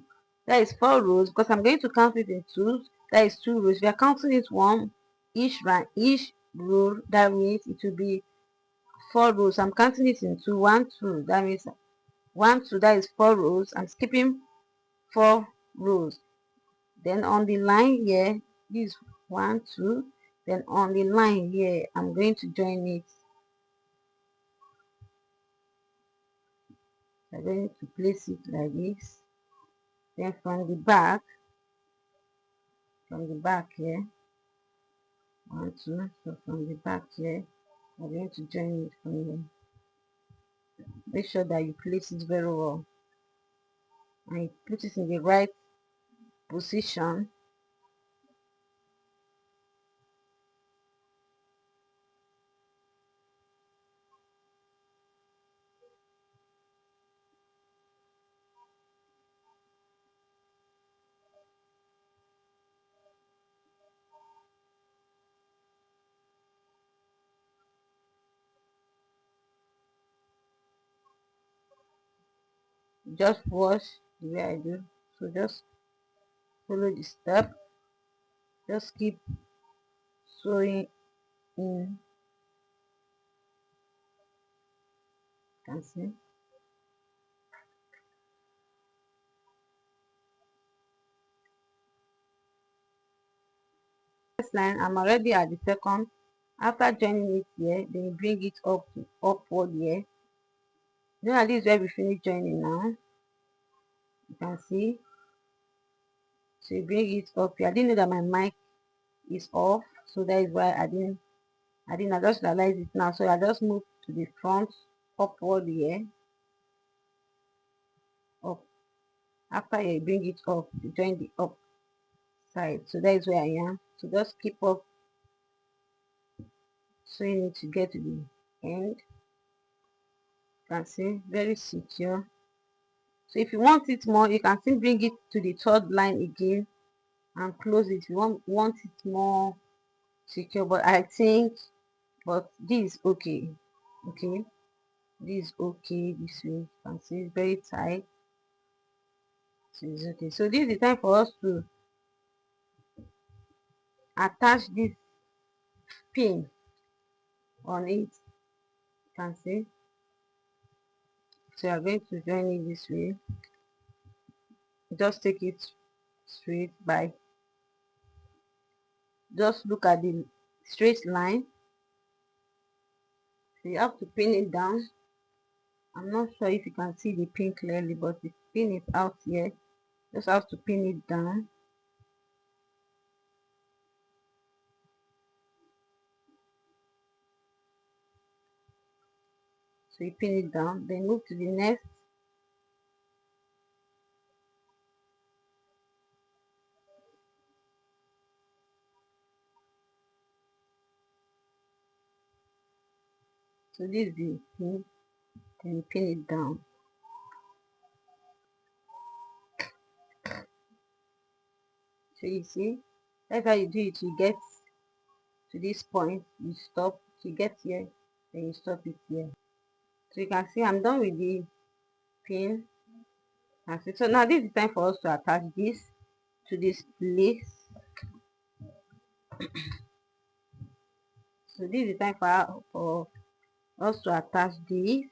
that is 4 rows, because I'm going to count it in twos, that is 2 rows. If you are counting it one each row, that means it will be 4 rows. I'm counting it in 2, 1 2, that means 1 2, that is 4 rows. I'm skipping 4 rows. Then on the line here, this 1 2, then on the line here I'm going to join it. I'm going to place it like this. Then from the back here, 1 2, so from the back here I'm going to join it from here. Make sure that you place it very well and you put it in the right position. Just wash the way I do. So just follow the step. Just keep sewing in. You can see. First line, I'm already at the second. After joining it here, then you bring it up to upward here. You know, this is where we finish joining now. You can see. So you bring it up here. I didn't know that my mic is off, so that is why I just realized it now. So I just move to the front upward here. Up. After you bring it up, you join the up side. So that is where I am. So just keep up sewing it to get to the end. You can see, very secure. So if you want it more, you can still bring it to the third line again and close it. You want it more secure, but I think, but this is okay. Okay, this is okay. This way, you can see it's very tight. So it's okay. So this is the time for us to attach this pin on it. You can see. So you are going to join it this way. Just take it straight by. Just look at the straight line. So you have to pin it down. I'm not sure if you can see the pin clearly, but the pin is out here. Just have to pin it down. So you pin it down, then move to the next. So this is the pin, then you pin it down. So you see, that's how you do it. You get to this point, you stop. You get here, then you stop it here. So you can see I'm done with the pin. And so now this is time for us to attach this to this place. So this is the time for us to attach this.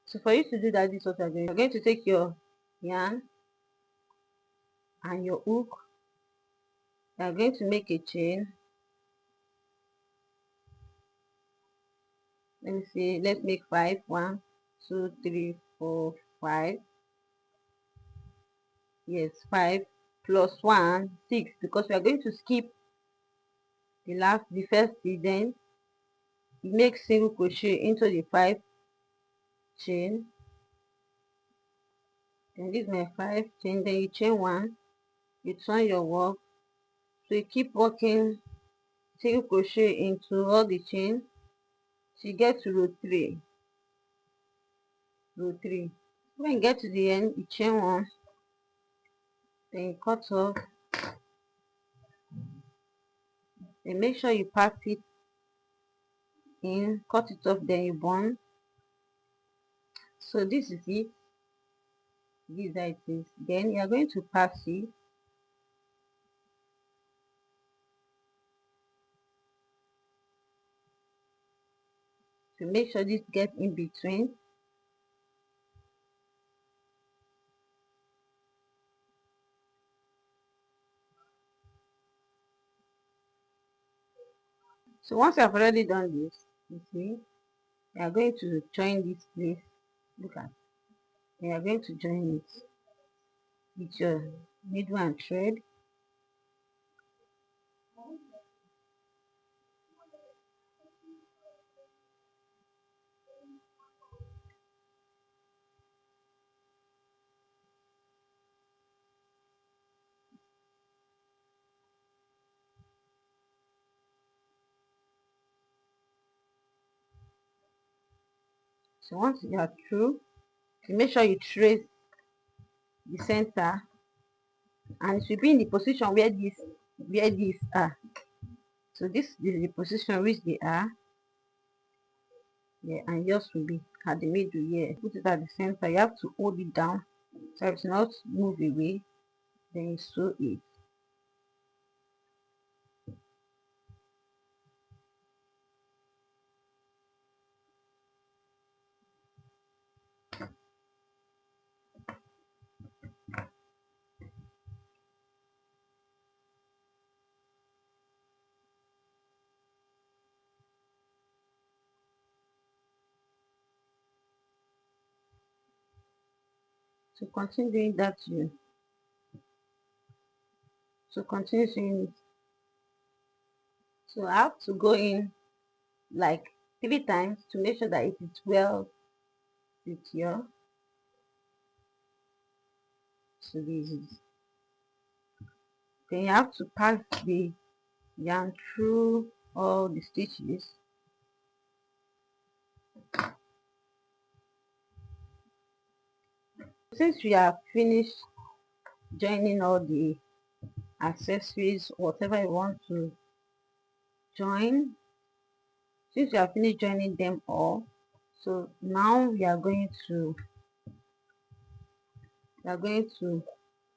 So for you to do that, this is what you're going to take your yarn and your hook. You're going to make a chain. Let me see, let's make 5. 1, 2, 3, 4, 5. Yes, 5 plus 1, 6, because we are going to skip the first stitch. Then you make single crochet into the 5 chain. Then this is my 5 chain. Then you chain 1, you turn your work. So you keep working single crochet into all the chain till you get to row 3. Row 3. When you get to the end, you chain 1, then you cut off, then make sure you pass it in, cut it off, then you bond. So this is it. This is how it is. Then you are going to pass it to make sure this gets in between. So once you have already done this, you see, you are going to join this place. Look at, you are going to join it with your needle and thread. So once you are through, you make sure you trace the center, and it should be in the position where these are. So this is the position which they are. Yeah, and yours will be at the middle here. Put it at the center. You have to hold it down So if it's not move away, then you sew it. So continue doing that too. So continue doing it. So I have to go in like 3 times to make sure that it is well secure. So this is. Then you have to pass the yarn through all the stitches. Since we have finished joining all the accessories, whatever you want to join, since we have finished joining them all, so now we are going to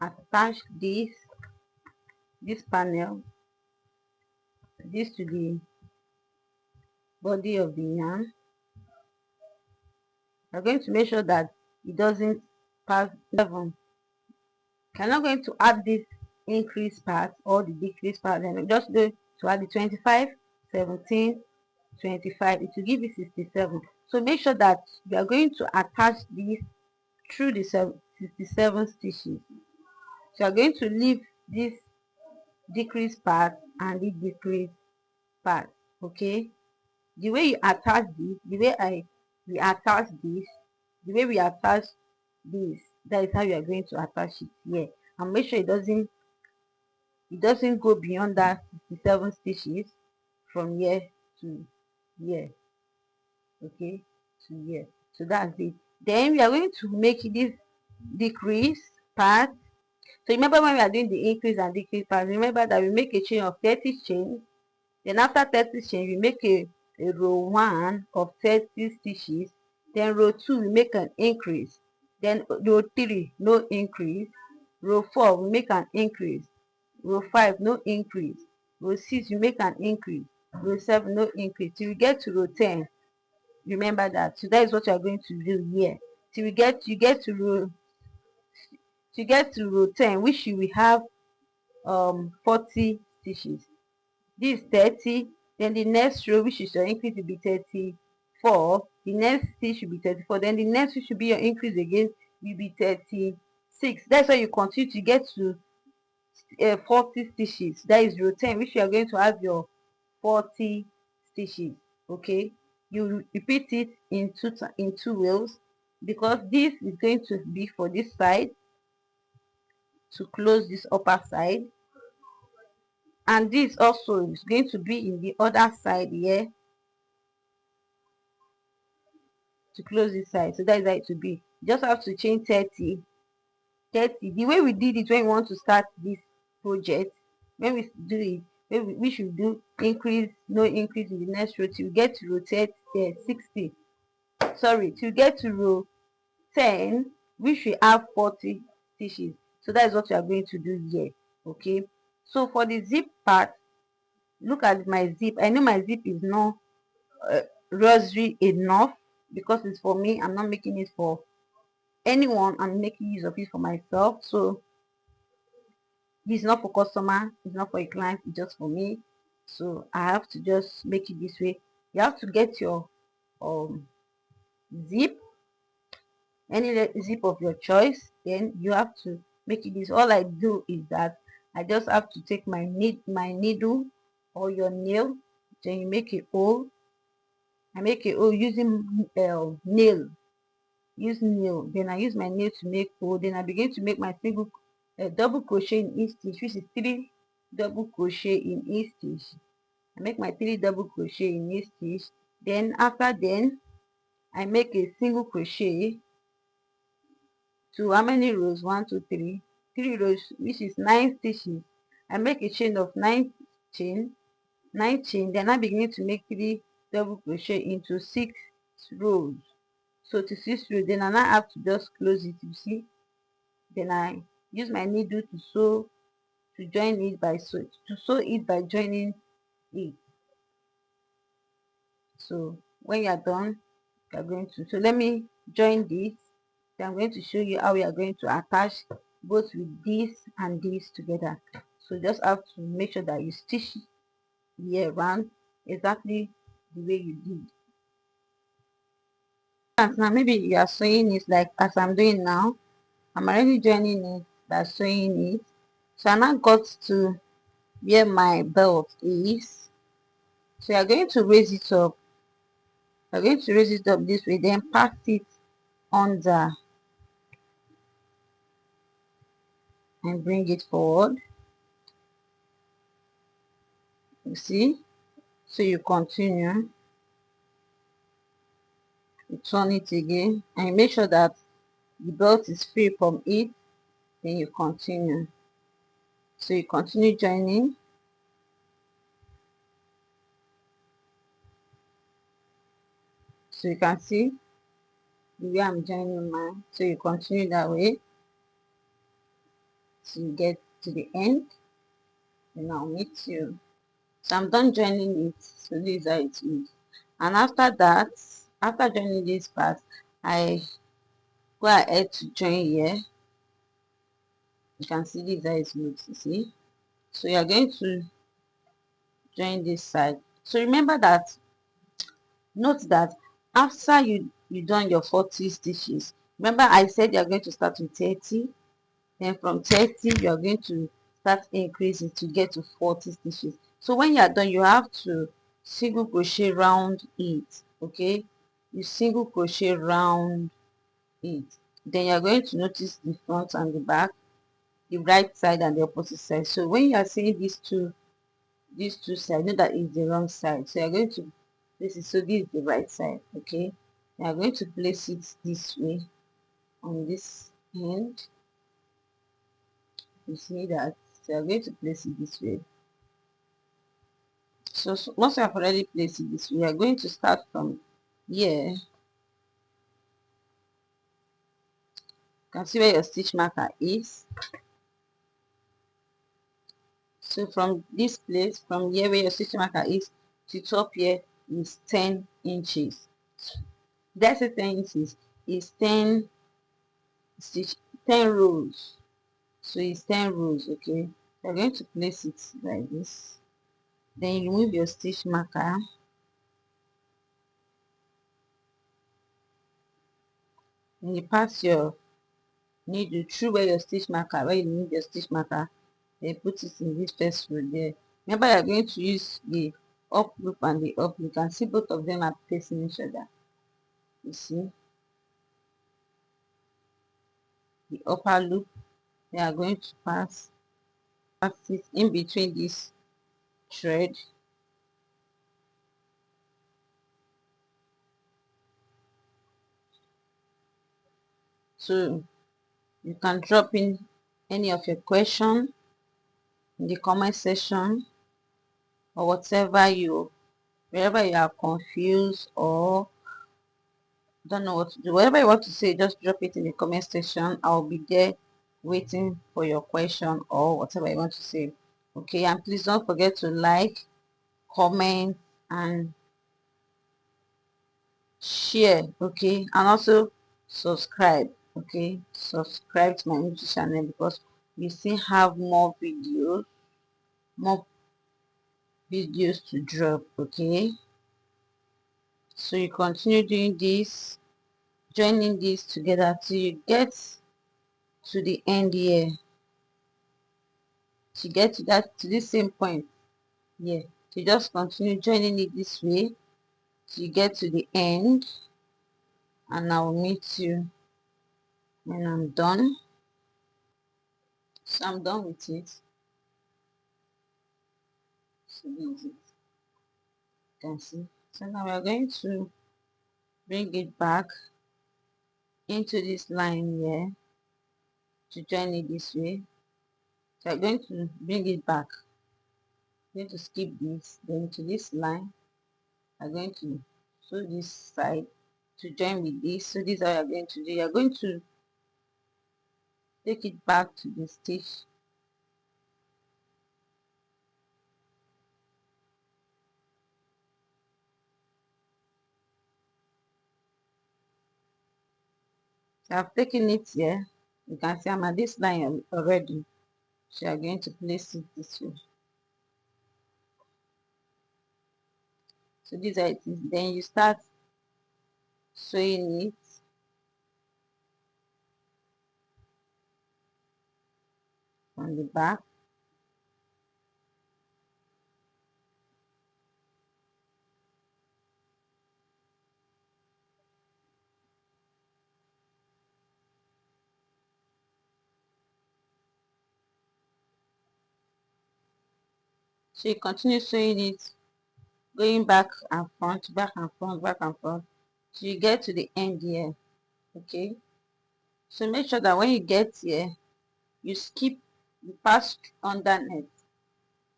attach this panel, this to the body of the yarn. We're going to make sure that it doesn't pass 7. We're not going to add this increase part or the decrease part, then we just go to add the 25, 17, 25. It will give you 67. So make sure that you are going to attach this through the 67 stitches. So you are going to leave this decrease part and the decrease part. Okay, the way you attach this, the way we attach this, the way we attach this, that is how you are going to attach it here. And make sure it doesn't go beyond that 67 stitches from here to here. Okay, to here. So that's it. Then we are going to make this decrease part. So remember, when we are doing the increase and decrease part, remember that we make a chain of 30 chains. Then after 30 chains, we make a row 1 of 30 stitches. Then row 2, we make an increase. Then row 3, no increase. Row 4, we make an increase. Row 5, no increase. Row 6, we make an increase. Row 7, no increase. Till we get to row 10. Remember that. So that is what you are going to do here. Till you get to row 10, which you will have 40 stitches. This is 30. Then the next row, which is your increase, will be 34. The next stitch should be 34. Then the next which should be your increase again will be 36. That's why you continue to get to 40 stitches. That is row 10, which you are going to have your 40 stitches. Okay, you repeat it in two rows, because this is going to be for this side to close this upper side, and this also is going to be in the other side here to close this side. So that is how it will be. You just have to chain 30. The way we did it when we want to start this project, when we do it, we should do increase, no increase in the next row till we get to row 60. Sorry, till we get to row 10, we should have 40 stitches. So that is what we are going to do here. Okay, so for the zip part, look at my zip. I know my zip is not rosary enough, because it's for me. I'm not making it for anyone. I'm making use of it for myself. So this is not for customer, it's not for a client, it's just for me. So I have to just make it this way. You have to get your zip, any zip of your choice. Then you have to make it this. All I do is that I just have to take my needle or your nail. Then you make a hole. I make a hole using nail. Use nail. Then I use my nail to make hole. Then I begin to make my single double crochet in each stitch, which is 3 double crochet in each stitch. I make my 3 double crochet in each stitch. Then I make a single crochet to how many rows? 1 2 3 3 rows, which is 9 stitches. I make a chain of 9 chain. Then I begin to make 3 double crochet into 6 rows. So to 6 rows, then I now have to just close it. You see, then I use my needle to sew, to join it by sew it by joining it. So when you are done, you are going to, so let me join this. Then I'm going to show you how we are going to attach both with this and this together. So just have to make sure that you stitch here around exactly the way you did. And now maybe you are sewing it like as I'm doing now. I'm already joining it by sewing it. So I now got to where my belt is. So you're going to raise it up. You're going to raise it up this way, then pass it under and bring it forward. You see? So you continue. You turn it again and you make sure that the belt is free from it. Then you continue. So you continue joining. So you can see the way I'm joining mine. So you continue that way. So you get to the end. Then I'll meet you. So I'm done joining it. So this is how it is. And after that, after joining this part, I go ahead to join here. You can see this is how it looks, you see. So you're going to join this side. So remember that, note that after you done your 40 stitches, remember I said you're going to start with 30. Then from 30 you are going to start increasing to get to 40 stitches. So when you are done, you have to single crochet round it. Okay, you single crochet round it. Then you are going to notice the front and the back, the right side and the opposite side. So when you are seeing these two sides, know that is the wrong side. So you are going to place it, so this is the right side. Okay, you are going to place it this way on this end. You see that? So you are going to place it this way. So once you have already placed it this way, we are going to start from here. You can see where your stitch marker is. So from this place, from here where your stitch marker is to top here is 10 inches. That's a 10 inches is 10 stitch, 10 rows. So it's 10 rows. Okay, you're going to place it like this. Then you remove your stitch marker. And you pass your needle through where your stitch marker, where you need your stitch marker, then put it in this first row there. Remember, you're going to use the up loop and the up. You can see both of them are facing each other. You see the upper loop, they are going to pass it in between this thread. So you can drop in any of your question in the comment section, or whatever you, wherever you are confused or don't know what to do, whatever you want to say, just drop it in the comment section. I'll be there waiting for your question or whatever you want to say. Okay, and please don't forget to like, comment and share. Okay, and also subscribe. Okay, subscribe to my YouTube channel because we still have more videos to drop. Okay, so you continue doing this, joining this together till you get to the end here, to get to that, to this same point here. So you just continue joining it this way till you get to the end, and I will meet you when I'm done. So I'm done with it. So this is it. You can see. So now we're going to bring it back into this line here to join it this way. So I'm going to bring it back. I'm going to skip this, then to this line. I'm going to sew this side to join with this. So this is how you're going to do. You're going to take it back to the stitch. So I've taken it here. You can see I'm at this line already. So you're going to place it this way. So these are it is. Then you start sewing it on the back. So you continue sewing it, going back and front, back and front, back and front. So you get to the end here. Okay. So make sure that when you get here, you skip, you pass underneath.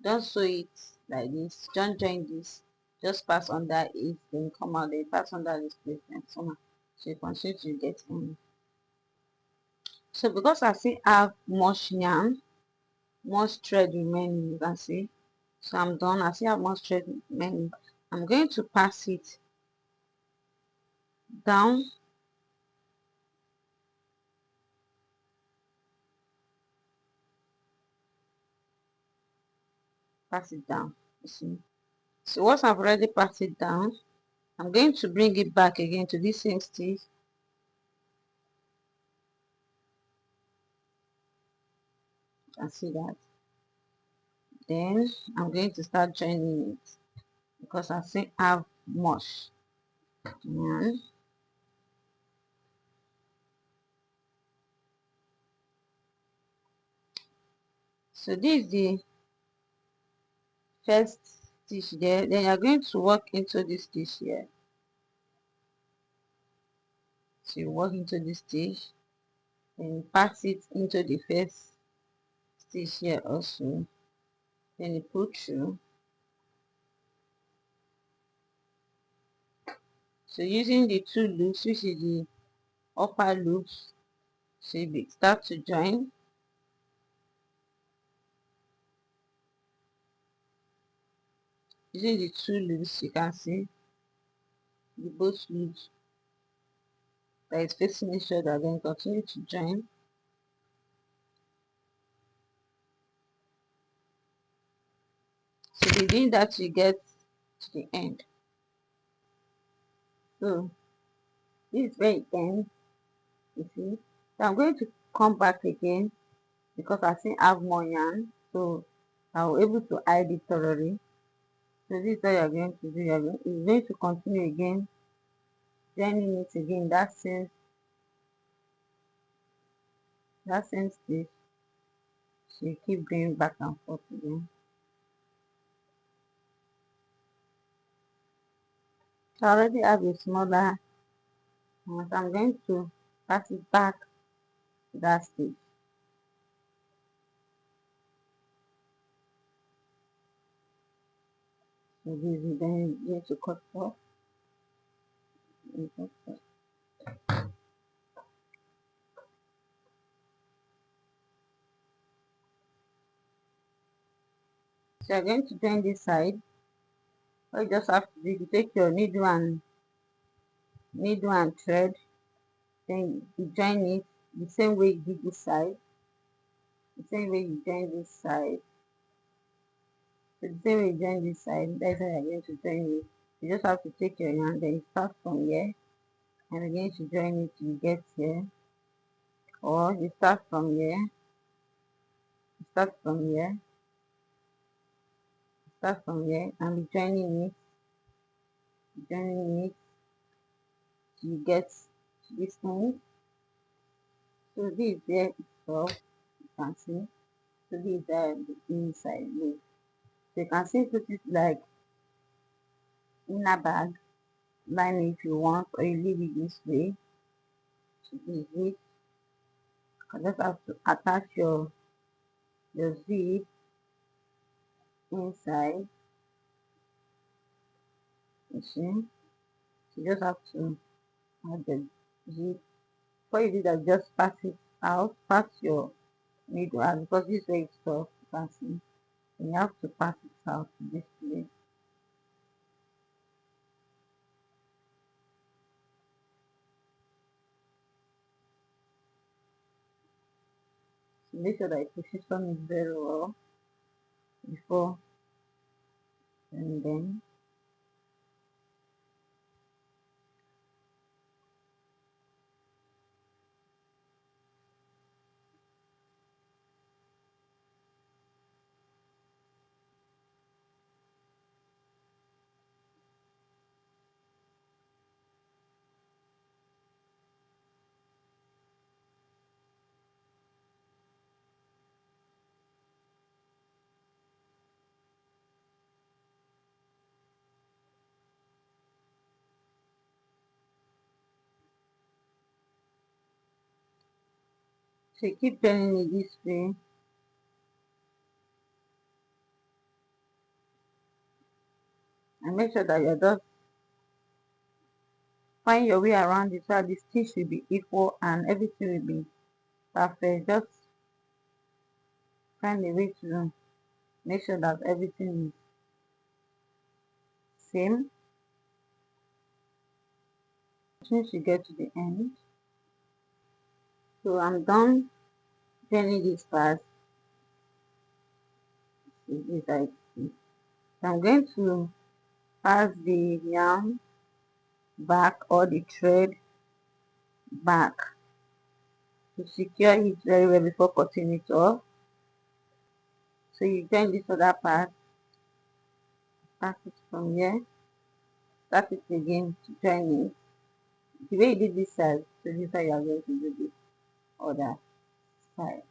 Don't sew it like this. Don't join this. Just pass under it, then come out, then pass under this place, then come out. So you continue to get in. So because I still have much yarn, much thread remaining, you can see. So I'm done. I still have much thread remaining. I'm going to pass it down, pass it down. You see. So once I've already passed it down, I'm going to bring it back again to this same stitch. You can see that. Then I'm going to start joining it because I still have much. And so this is the first stitch there. Then you're going to work into this stitch here. So you work into this stitch and pass it into the first stitch here also. Then you pull through. So using the two loops, which is the upper loops, so you start to join. Using the two loops, you can see the both loops that is facing each other, then continue to join. So within that you get to the end. So this is where it ends, you see. So I'm going to come back again because I still have more yarn, so I'll be able to hide it thoroughly. So this is what you're going to do. You're going to continue again, joining it again, that same stitch. So you keep going back and forth again. So I already have a smaller one, so I'm going to pass it back to that stitch. So this is then going to cut off. So you're going to join this side. All you just have to do, you take your needle and thread, then you join it the same way you did this side, the same way you join this side. So the same way you join this side, that's how you're going to join it. You just have to take your yarn, then you start from here, and again to join it, you get here, or you start from here, you start from here, start from here, and be joining it, you get this one. So this is there itself, you can see. So this is the inside loop. So you can see put it like inner bag, line it if you want, or you leave it this way. So this is it. You just have to attach your zip inside. You see, you just have to add the zip. Before you do that, just pass it out, pass your needle out, because this way it's soft, you can see. You have to pass it out to this place. So make sure that you position it very well before, and then so you keep turning it this way, and make sure that you're just find your way around it so that the stitch will be equal and everything will be perfect. Just find a way to make sure that everything is same since you get to the end. So I'm done turning this part. This I see. So I'm going to pass the yarn back, or the thread back, to secure it very well before cutting it off. So you join this other part, pass it from here, start it again to join it. The way you did this side, so this is how you are going to do this other side.